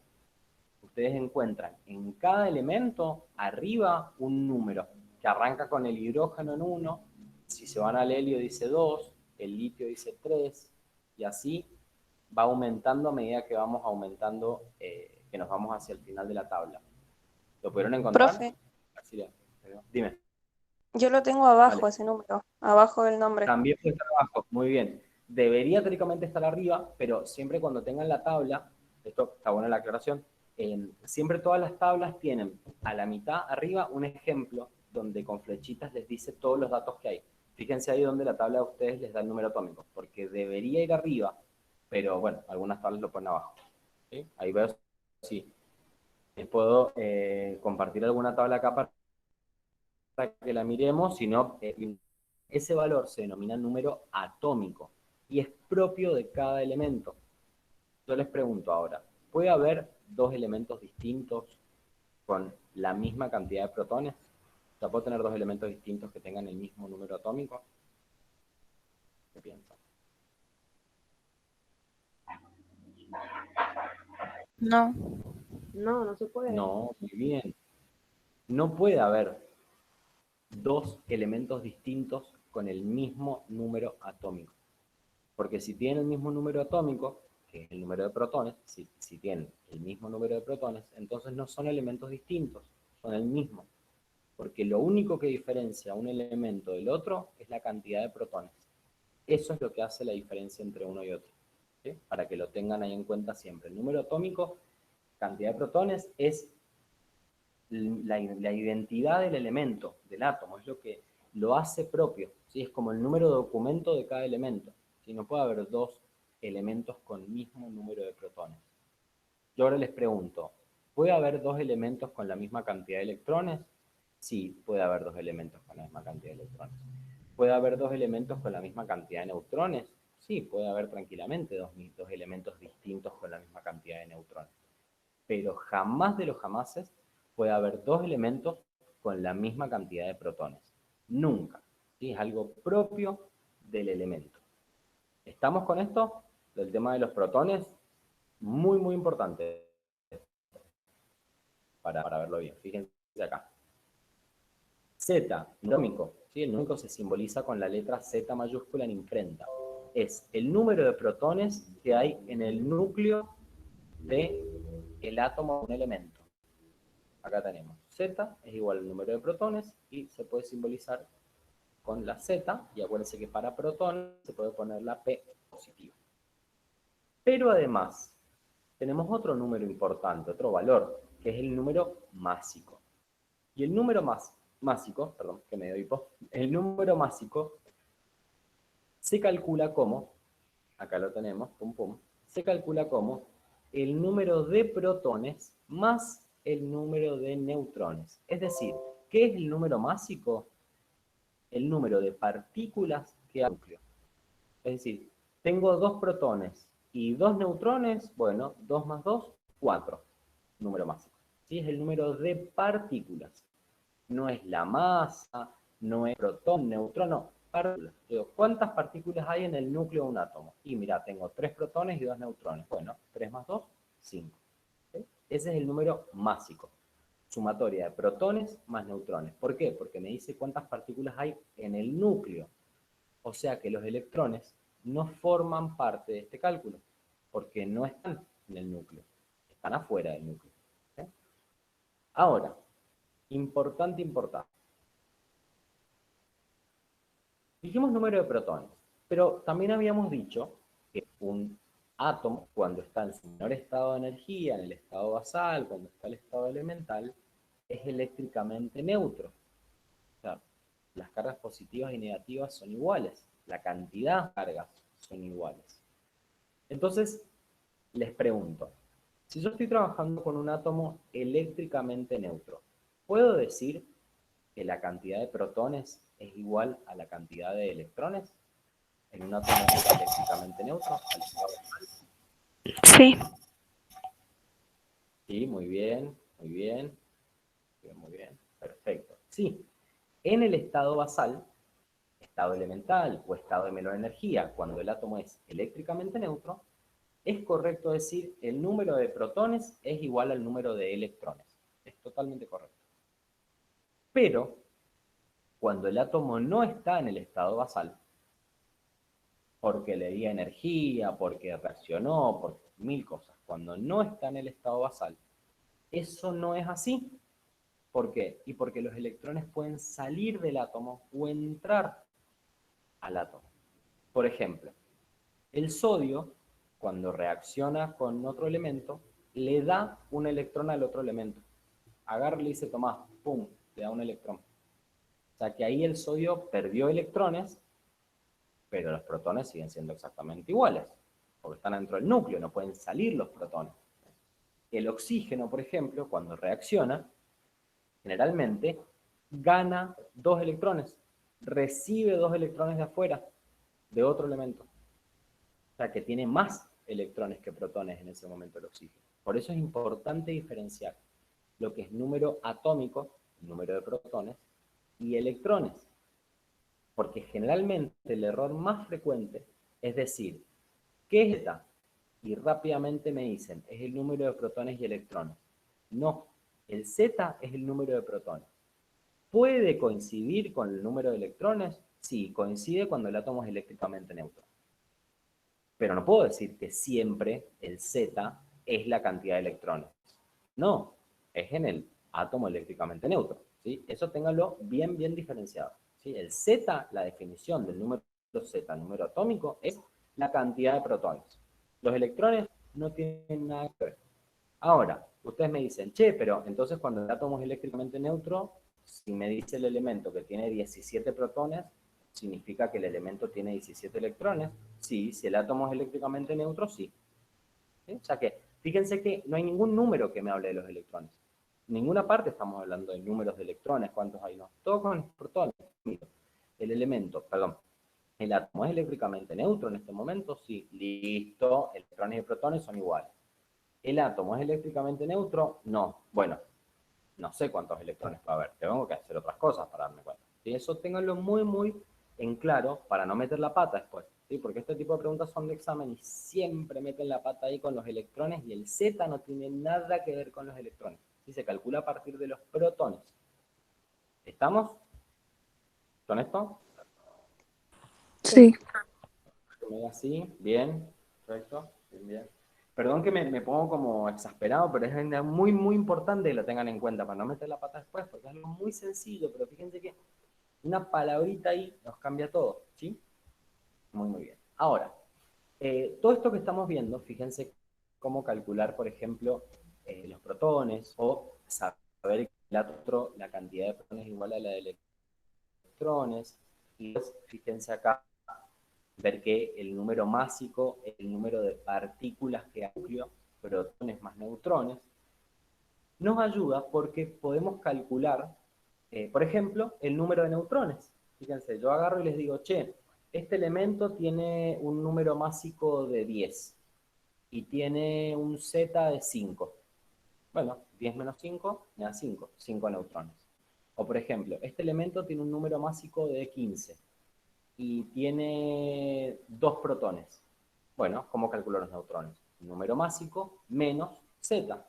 ustedes encuentran en cada elemento arriba un número que arranca con el hidrógeno en 1, si se van al helio dice 2, el litio dice 3, y así va aumentando a medida que vamos aumentando, que nos vamos hacia el final de la tabla. ¿Lo pudieron encontrar? Profe, Dime. yo lo tengo abajo, Vale. ese número, abajo del nombre. También puede estar abajo, muy bien. Debería teóricamente estar arriba, pero siempre cuando tengan la tabla, esto está buena la aclaración, siempre todas las tablas tienen a la mitad arriba un ejemplo donde con flechitas les dice todos los datos que hay. Fíjense ahí donde la tabla de ustedes les da el número atómico, porque debería ir arriba, pero bueno, algunas tablas lo ponen abajo. ¿Sí? Ahí veo si les puedo compartir alguna tabla acá para que la miremos, si no, ese valor se denomina número atómico y es propio de cada elemento. Yo les pregunto ahora, ¿puede haber dos elementos distintos con la misma cantidad de protones? O sea, ¿puedo tener dos elementos distintos que tengan el mismo número atómico? ¿Qué piensan? No. No, no se puede. No, muy bien. No puede haber dos elementos distintos con el mismo número atómico. Porque si tienen el mismo número atómico, que es el número de protones, si tienen el mismo número de protones, entonces no son elementos distintos, son el mismo. Porque lo único que diferencia un elemento del otro es la cantidad de protones. Eso es lo que hace la diferencia entre uno y otro. ¿Sí? Para que lo tengan ahí en cuenta siempre. El número atómico, cantidad de protones, es la identidad del elemento, del átomo, es lo que lo hace propio. ¿Sí? Es como el número de documento de cada elemento. ¿Sí? No puede haber dos elementos con el mismo número de protones. Yo ahora les pregunto, ¿puede haber dos elementos con la misma cantidad de electrones? Sí, puede haber dos elementos con la misma cantidad de electrones. ¿Puede haber dos elementos con la misma cantidad de neutrones? Sí, puede haber tranquilamente dos elementos distintos con la misma cantidad de neutrones. Pero jamás de los jamases puede haber dos elementos con la misma cantidad de protones. Nunca. ¿Sí? Es algo propio del elemento. ¿Estamos con esto? Del tema de los protones, muy, muy importante para verlo bien. Fíjense acá. Z, numérico. ¿Sí? El numérico se simboliza con la letra Z mayúscula en imprenta. Es el número de protones que hay en el núcleo del átomo de un elemento. Acá tenemos Z es igual al número de protones y se puede simbolizar con la Z, y acuérdense que para protones se puede poner la P positiva. Pero además, tenemos otro número importante, otro valor, que es el número másico. Y el número másico, perdón, que me dio hipo, el número másico se calcula como, acá lo tenemos, pum pum, se calcula como el número de protones más el número de neutrones. Es decir, ¿qué es el número másico? El número de partículas que hay en el núcleo. Es decir, tengo dos protones y dos neutrones, bueno, 2 más 2, 4, número másico. ¿Sí? Es el número de partículas. No es la masa, no es protón, neutrón, no, partículas. Digo, ¿cuántas partículas hay en el núcleo de un átomo? Y mira, tengo 3 protones y 2 neutrones. Bueno, 3 más 2, 5. ¿Sí? Ese es el número másico. Sumatoria de protones más neutrones. ¿Por qué? Porque me dice cuántas partículas hay en el núcleo. O sea que los electrones no forman parte de este cálculo, porque no están en el núcleo, están afuera del núcleo. ¿Sí? Ahora, importante. Dijimos número de protones, pero también habíamos dicho que un átomo, cuando está en su menor estado de energía, en el estado basal, cuando está en el estado elemental, es eléctricamente neutro. O sea, las cargas positivas y negativas son iguales, la cantidad de cargas son iguales. Entonces, les pregunto, si yo estoy trabajando con un átomo eléctricamente neutro, ¿puedo decir que la cantidad de protones es igual a la cantidad de electrones en un átomo eléctricamente neutro? Sí. Sí, muy bien, muy bien, muy bien, perfecto. Sí, en el estado basal, estado elemental o estado de menor energía, cuando el átomo es eléctricamente neutro, es correcto decir el número de protones es igual al número de electrones. Es totalmente correcto. Pero, cuando el átomo no está en el estado basal, porque le di energía, porque reaccionó, por mil cosas, cuando no está en el estado basal, eso no es así. ¿Por qué? Y porque los electrones pueden salir del átomo o entrar al átomo. Por ejemplo, el sodio, cuando reacciona con otro elemento, le da un electrón al otro elemento. Agarra y le dice, tomá, pum, le da un electrón. O sea que ahí el sodio perdió electrones, pero los protones siguen siendo exactamente iguales, porque están dentro del núcleo, no pueden salir los protones. El oxígeno, por ejemplo, cuando reacciona, generalmente gana 2 electrones, recibe 2 electrones de afuera, de otro elemento. O sea que tiene más electrones que protones en ese momento el oxígeno. Por eso es importante diferenciar lo que es número atómico, número de protones, y electrones. Porque generalmente el error más frecuente es decir, ¿qué es Z? Y rápidamente me dicen, es el número de protones y electrones. No, el Z es el número de protones. ¿Puede coincidir con el número de electrones? Sí, coincide cuando el átomo es eléctricamente neutro. Pero no puedo decir que siempre el Z es la cantidad de electrones. No, es en el átomo eléctricamente neutro. ¿Sí? Eso ténganlo bien, bien diferenciado. ¿Sí? El Z, la definición del número Z, número atómico, es la cantidad de protones. Los electrones no tienen nada que ver. Ahora, ustedes me dicen, che, pero entonces cuando el átomo es eléctricamente neutro, si me dice el elemento que tiene 17 protones, ¿significa que el elemento tiene 17 electrones? Sí, si el átomo es eléctricamente neutro, sí. ¿Sí? O sea que, fíjense que no hay ningún número que me hable de los electrones. En ninguna parte estamos hablando de números de electrones, cuántos hay, no. Todo con protones. El elemento, perdón, el átomo es eléctricamente neutro en este momento, sí, listo, electrones y protones son iguales. ¿El átomo es eléctricamente neutro? No. Bueno, no sé cuántos electrones va a haber. Tengo que hacer otras cosas para darme cuenta. Y eso ténganlo muy, muy en claro para no meter la pata después. ¿Sí? Porque este tipo de preguntas son de examen y siempre meten la pata ahí con los electrones y el Z no tiene nada que ver con los electrones. ¿Sí? Se calcula a partir de los protones. ¿Estamos con esto? Sí. Así, bien, perfecto, bien, bien. Perdón que me pongo como exasperado, pero es muy, muy importante que lo tengan en cuenta para no meter la pata después, porque es algo muy sencillo, pero fíjense que una palabrita ahí nos cambia todo, ¿sí? Muy, muy bien. Ahora, todo esto que estamos viendo, fíjense cómo calcular, por ejemplo, los protones o saber que la cantidad de protones es igual a la de electrones. Y pues, fíjense acá, ver que el número másico es el número de partículas que hay en el núcleo, protones más neutrones, nos ayuda porque podemos calcular, por ejemplo, el número de neutrones. Fíjense, yo agarro y les digo, che, este elemento tiene un número másico de 10 y tiene un Z de 5. Bueno, 10 menos 5 me da 5, 5 neutrones. O por ejemplo, este elemento tiene un número másico de 15 y tiene 2 protones. Bueno, ¿cómo calculo los neutrones? Número másico menos Z.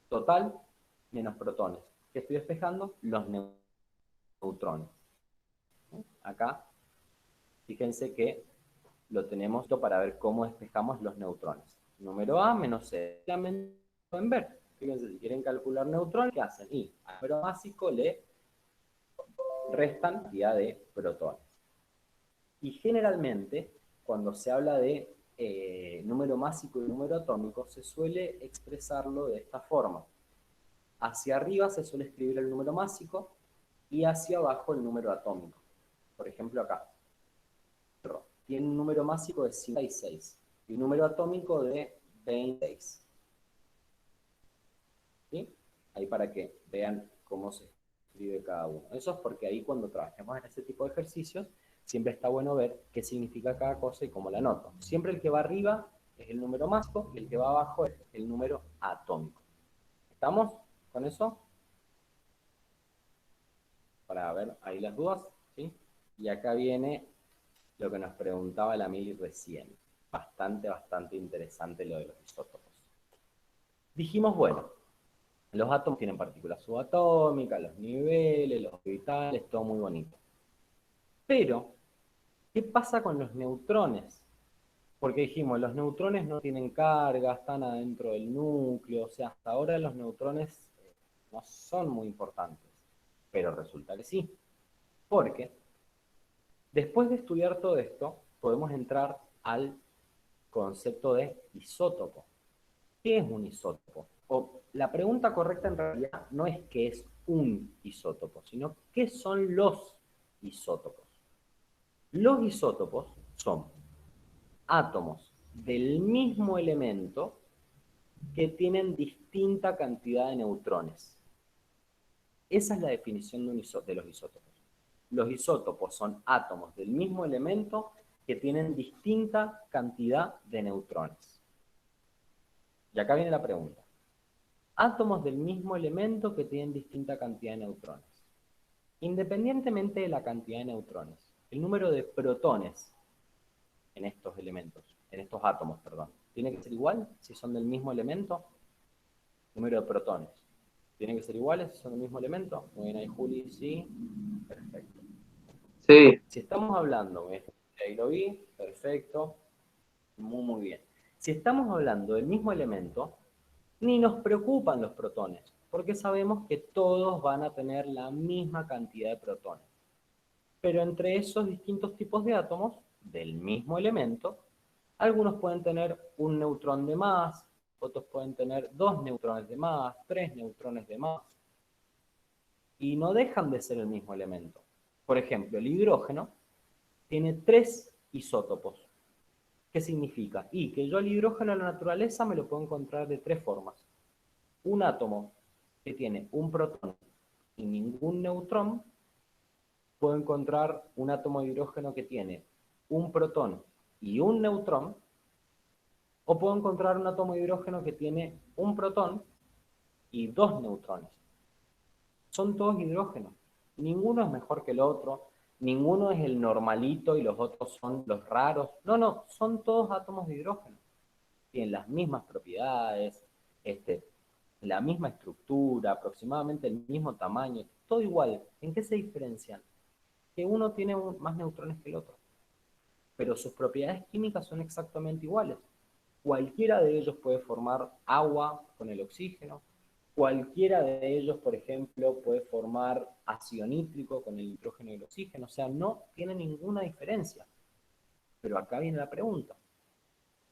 Total menos protones. ¿Qué estoy despejando? Los neutrones. Acá, fíjense que lo tenemos para ver cómo despejamos los neutrones. Número A menos C. Pueden ver. Fíjense, si quieren calcular neutrones, ¿qué hacen? Y al número básico le restan cantidad de protones. Y generalmente, cuando se habla de número másico y número atómico, se suele expresarlo de esta forma. Hacia arriba se suele escribir el número másico y hacia abajo el número atómico. Por ejemplo, acá. Tiene un número másico de 56 y un número atómico de 26. ¿Sí? Ahí para que vean cómo se escribe cada uno. Eso es porque ahí cuando trabajemos en ese tipo de ejercicios, siempre está bueno ver qué significa cada cosa y cómo la anoto. Siempre el que va arriba es el número másico y el que va abajo es el número atómico. ¿Estamos con eso? Para ver ahí las dudas, ¿sí? Y acá viene lo que nos preguntaba la Mili recién. Bastante interesante lo de los isótopos. Dijimos, bueno, los átomos tienen partículas subatómicas, los niveles, los orbitales, todo muy bonito. Pero, ¿qué pasa con los neutrones? Porque dijimos, los neutrones no tienen carga, están adentro del núcleo, o sea, hasta ahora los neutrones no son muy importantes. Pero resulta que sí. Porque, después de estudiar todo esto, podemos entrar al concepto de isótopo. ¿Qué es un isótopo? O la pregunta correcta en realidad no es qué es un isótopo, sino qué son los isótopos. Los isótopos son átomos del mismo elemento que tienen distinta cantidad de neutrones. Esa es la definición de los isótopos. Los isótopos son átomos del mismo elemento que tienen distinta cantidad de neutrones. Y acá viene la pregunta. Átomos del mismo elemento que tienen distinta cantidad de neutrones. Independientemente de la cantidad de neutrones, el número de protones en estos elementos, en estos átomos, perdón, tiene que ser igual si son del mismo elemento. Número de protones. ¿Tienen que ser iguales si son del mismo elemento? Muy bien, ahí Juli, sí. Perfecto. Sí. Si estamos hablando, ahí lo vi, perfecto. Muy bien. Si estamos hablando del mismo elemento, ni nos preocupan los protones, porque sabemos que todos van a tener la misma cantidad de protones. Pero entre esos distintos tipos de átomos, del mismo elemento, algunos pueden tener un neutrón de más, otros pueden tener 2 neutrones de más, 3 neutrones de más, y no dejan de ser el mismo elemento. Por ejemplo, el hidrógeno tiene 3 isótopos. ¿Qué significa? Y que yo el hidrógeno en la naturaleza me lo puedo encontrar de 3 formas. Un átomo que tiene un protón y ningún neutrón, puedo encontrar un átomo de hidrógeno que tiene un protón y un neutrón, o puedo encontrar un átomo de hidrógeno que tiene un protón y 2 neutrones. Son todos hidrógenos. Ninguno es mejor que el otro, ninguno es el normalito y los otros son los raros. No, son todos átomos de hidrógeno. Tienen las mismas propiedades, la misma estructura, aproximadamente el mismo tamaño, todo igual. ¿En qué se diferencian? Que uno tiene más neutrones que el otro. Pero sus propiedades químicas son exactamente iguales. Cualquiera de ellos puede formar agua con el oxígeno. Cualquiera de ellos, por ejemplo, puede formar ácido nítrico con el nitrógeno y el oxígeno. O sea, no tiene ninguna diferencia. Pero acá viene la pregunta.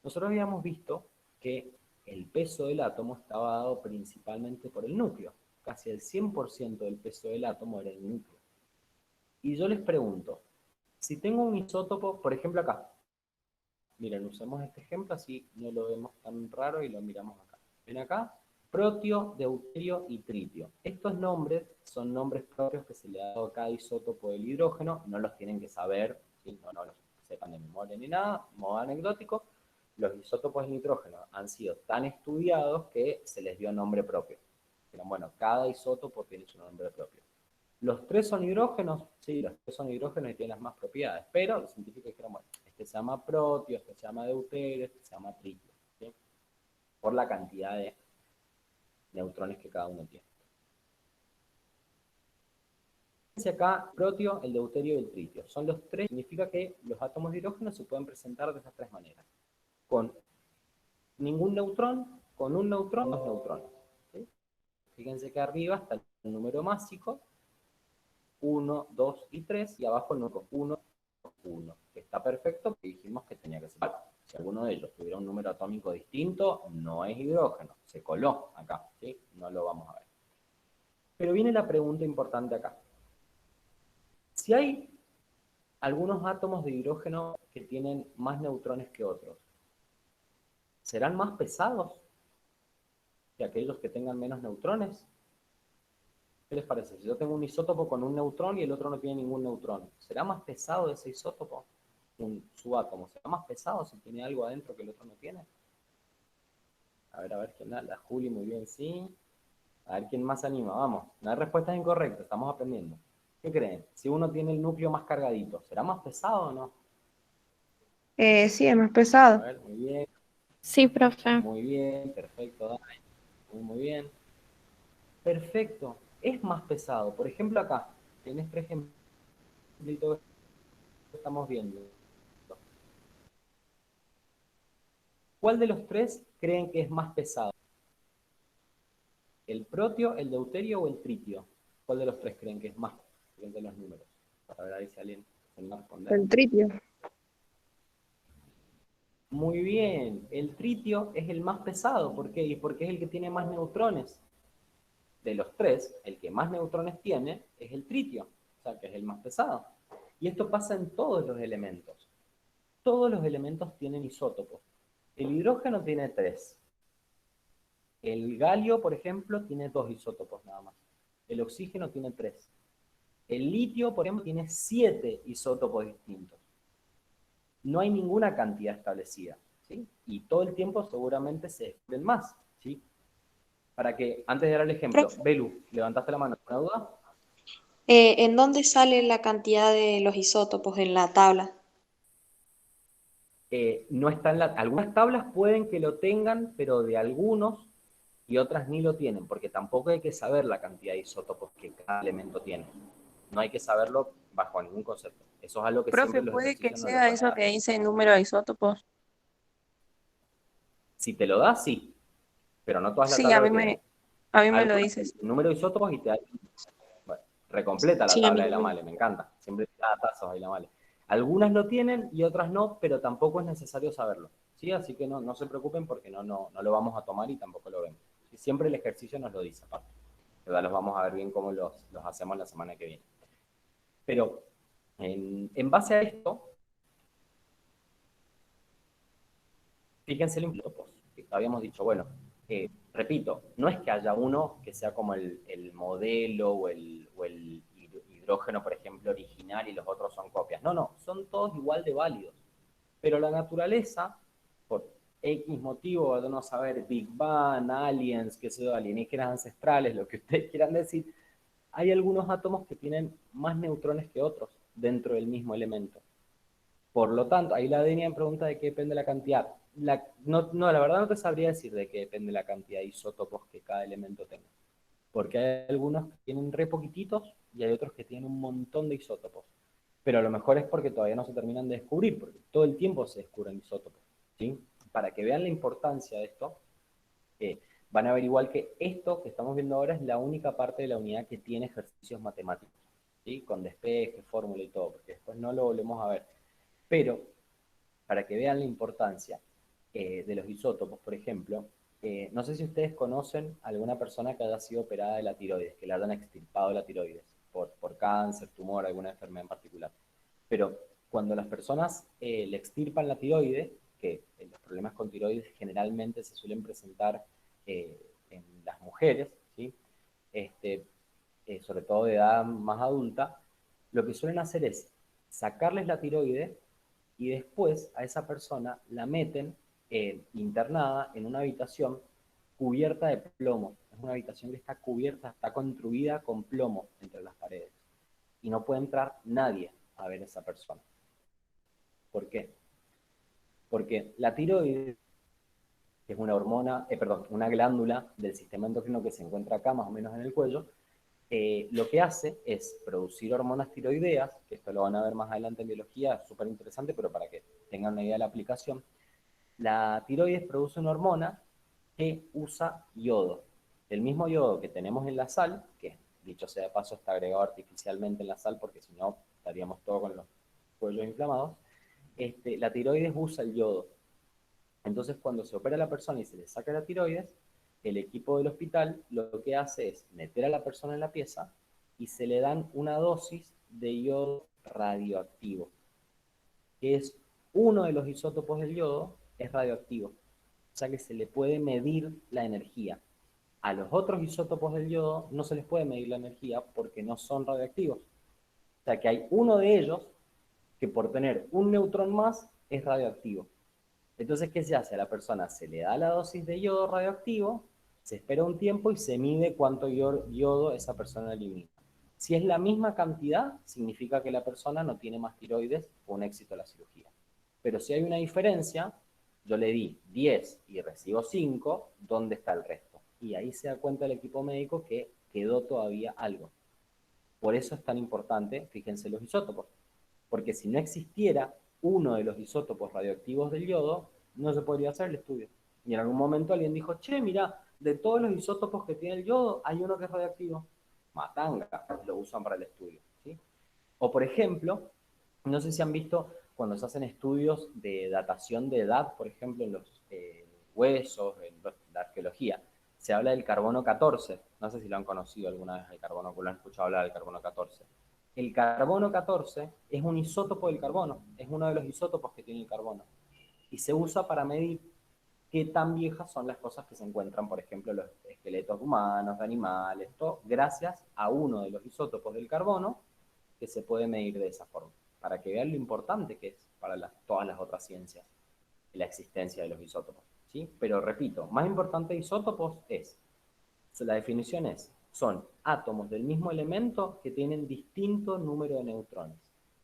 Nosotros habíamos visto que el peso del átomo estaba dado principalmente por el núcleo. Casi el 100% del peso del átomo era el núcleo. Y yo les pregunto, si tengo un isótopo, por ejemplo acá. Miren, usemos este ejemplo, así no lo vemos tan raro y lo miramos acá. ¿Ven acá? Protio, deuterio y tritio. Estos nombres son nombres propios que se le ha dado a cada isótopo del hidrógeno. No los tienen que saber, ¿sí? No los sepan de memoria ni nada, modo anecdótico. Los isótopos de nitrógeno han sido tan estudiados que se les dio nombre propio. Pero bueno, cada isótopo tiene su nombre propio. Los 3 son hidrógenos, sí, los 3 son hidrógenos y tienen las más propiedades, pero los científicos dijeron, bueno, este se llama protio, este se llama deuterio, este se llama tritio, ¿sí? Por la cantidad de neutrones que cada uno tiene. Fíjense acá, protio, el deuterio y el tritio. Son los 3, significa que los átomos de hidrógeno se pueden presentar de esas 3 maneras. Con ningún neutrón, con un neutrón, 2 neutrones. ¿Sí? Fíjense que arriba está el número másico, 1, 2 y 3, y abajo el número 1, 1, que está perfecto, que dijimos que tenía que ser. Si alguno de ellos tuviera un número atómico distinto, no es hidrógeno, se coló acá, ¿sí? No lo vamos a ver. Pero viene la pregunta importante acá. Si hay algunos átomos de hidrógeno que tienen más neutrones que otros, ¿serán más pesados que aquellos que tengan menos neutrones? ¿Qué les parece? Si yo tengo un isótopo con un neutrón y el otro no tiene ningún neutrón, ¿será más pesado ese isótopo? Su átomo, ¿será más pesado si tiene algo adentro que el otro no tiene? A ver, ¿quién da? La Juli, muy bien, sí. A ver, ¿quién más se anima? Vamos, no hay respuestas incorrectas, estamos aprendiendo. ¿Qué creen? Si uno tiene el núcleo más cargadito, ¿será más pesado o no? Sí, es más A pesado. ver, Sí, profe. muy bien, perfecto, Dani. Muy bien. Perfecto, es más pesado. Por ejemplo, acá, en este ejemplito que estamos viendo. ¿Cuál de los tres creen que es más pesado? ¿El protio, el deuterio o el tritio? ¿Cuál de los tres creen que es más pesado de los números? Para ver ahí si alguien se anima a responder. El tritio. Muy bien, el tritio es el más pesado. ¿Por qué? Y porque es el que tiene más neutrones. De los tres, el que más neutrones tiene es el tritio, o sea, que es el más pesado. Y esto pasa en todos los elementos. Todos los elementos tienen isótopos. El hidrógeno tiene 3. El galio, por ejemplo, tiene 2 isótopos nada más. El oxígeno tiene 3. El litio, por ejemplo, tiene 7 isótopos distintos. No hay ninguna cantidad establecida, ¿sí? Y todo el tiempo seguramente se descubren más, ¿sí? Para que, antes de dar el ejemplo, Profe. Belu, ¿levantaste la mano? ¿Alguna duda? ¿En dónde sale la cantidad de los isótopos en la tabla? No está en algunas tablas pueden que lo tengan, pero de algunos y otras ni lo tienen, porque tampoco hay que saber la cantidad de isótopos que cada elemento tiene. No hay que saberlo bajo ningún concepto. Eso es algo que siempre Profe, los ¿puede que ejercicios no lo sea van a eso dar. que dice número de isótopos? Si te lo da, sí, pero no todas las Sí, a tablas mí lo tienen. me lo Algunas dices. el número de isótopos y te da, bueno, recompleta la Sí, a mí tabla de la también. Male, me encanta. Siempre te da tazos ahí la Male. Algunas lo tienen y otras no, pero tampoco es necesario saberlo, ¿sí? Así que no se preocupen porque no lo vamos a tomar y tampoco lo vemos. Y siempre el ejercicio nos lo dice, aparte. ¿Verdad? Los vamos a ver bien cómo los hacemos la semana que viene. Pero en base a esto, fíjense los isótopos. Habíamos dicho, bueno, repito, no es que haya uno que sea como el modelo o el hidrógeno, por ejemplo, original y los otros son copias. No, son todos igual de válidos. Pero la naturaleza, por X motivo, de no saber, Big Bang, aliens, qué sé yo, alienígenas ancestrales, lo que ustedes quieran decir, hay algunos átomos que tienen más neutrones que otros dentro del mismo elemento. Por lo tanto, ahí la Denia me pregunta de qué depende la cantidad. La verdad no te sabría decir de qué depende la cantidad de isótopos que cada elemento tenga. Porque hay algunos que tienen re poquititos y hay otros que tienen un montón de isótopos. Pero a lo mejor es porque todavía no se terminan de descubrir, porque todo el tiempo se descubren isótopos, ¿sí? Para que vean la importancia de esto, van a ver igual que esto que estamos viendo ahora es la única parte de la unidad que tiene ejercicios matemáticos, ¿sí? Con despeje, fórmula y todo, porque después no lo volvemos a ver. Pero, para que vean la importancia de los isótopos, por ejemplo, no sé si ustedes conocen alguna persona que haya sido operada de la tiroides, que le hayan extirpado la tiroides por cáncer, tumor, alguna enfermedad en particular. Pero cuando las personas le extirpan la tiroides, que los problemas con tiroides generalmente se suelen presentar en las mujeres, ¿sí? Sobre todo de edad más adulta, lo que suelen hacer es sacarles la tiroides y después a esa persona la meten internada en una habitación cubierta de plomo. Es una habitación que está cubierta, está construida con plomo entre las paredes. Y no puede entrar nadie a ver a esa persona. ¿Por qué? Porque la tiroides, que es una hormona, una glándula del sistema endocrino que se encuentra acá, más o menos en el cuello, lo que hace es producir hormonas tiroideas, que esto lo van a ver más adelante en biología, es súper interesante, pero para que tengan una idea de la aplicación. La tiroides produce una hormona que usa yodo. El mismo yodo que tenemos en la sal, que dicho sea de paso está agregado artificialmente en la sal, porque si no estaríamos todos con los cuellos inflamados, la tiroides usa el yodo. Entonces, cuando se opera a la persona y se le saca la tiroides, el equipo del hospital lo que hace es meter a la persona en la pieza y se le dan una dosis de yodo radioactivo, que es uno de los isótopos del yodo, es radioactivo. O sea que se le puede medir la energía. A los otros isótopos del yodo no se les puede medir la energía porque no son radioactivos. O sea que hay uno de ellos que por tener un neutrón más es radioactivo. Entonces, ¿qué se hace? A la persona se le da la dosis de yodo radioactivo, se espera un tiempo y se mide cuánto yodo esa persona elimina. Si es la misma cantidad, significa que la persona no tiene más tiroides o un éxito de la cirugía. Pero si hay una diferencia, yo le di 10 y recibo 5, ¿dónde está el resto? Y ahí se da cuenta el equipo médico que quedó todavía algo. Por eso es tan importante, fíjense los isótopos, porque si no existiera uno de los isótopos radioactivos del yodo, no se podría hacer el estudio. Y en algún momento alguien dijo, che, mira, de todos los isótopos que tiene el yodo, hay uno que es radioactivo. Matanga, lo usan para el estudio, ¿sí? O por ejemplo, no sé si han visto cuando se hacen estudios de datación de edad, por ejemplo, en los huesos, en la arqueología, se habla del carbono 14. No sé si lo han conocido alguna vez el carbono, o lo han escuchado hablar del carbono 14. El carbono 14 es un isótopo del carbono, es uno de los isótopos que tiene el carbono. Y se usa para medir qué tan viejas son las cosas que se encuentran, por ejemplo, los esqueletos humanos, de animales, todo, gracias a uno de los isótopos del carbono que se puede medir de esa forma, para que vean lo importante que es para todas las otras ciencias la existencia de los isótopos, ¿sí? Pero repito, más importante de isótopos la definición son átomos del mismo elemento que tienen distinto número de neutrones.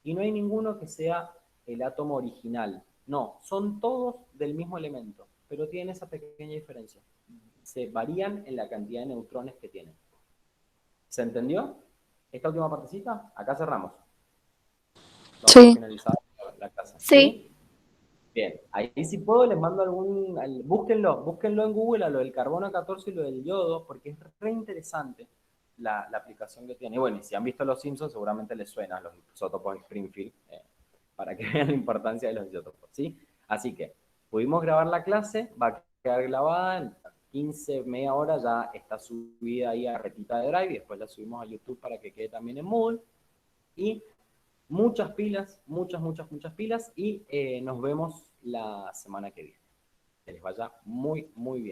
Y no hay ninguno que sea el átomo original. No, son todos del mismo elemento, pero tienen esa pequeña diferencia. Se varían en la cantidad de neutrones que tienen. ¿Se entendió? Esta última partecita, acá cerramos. Vamos a finalizar la clase. Sí. Bien, ahí si puedo les mando búsquenlo en Google a lo del carbono 14 y lo del yodo, porque es re interesante la aplicación que tiene. Y bueno, y si han visto Los Simpsons, seguramente les suena los isótopos de Springfield, para que vean la importancia de los isótopos, ¿sí? Así que, pudimos grabar la clase, va a quedar grabada en 15, media hora, ya está subida ahí a Retita de Drive, y después la subimos a YouTube para que quede también en Moodle. Y muchas pilas, muchas pilas, y nos vemos la semana que viene. Que les vaya muy, muy bien.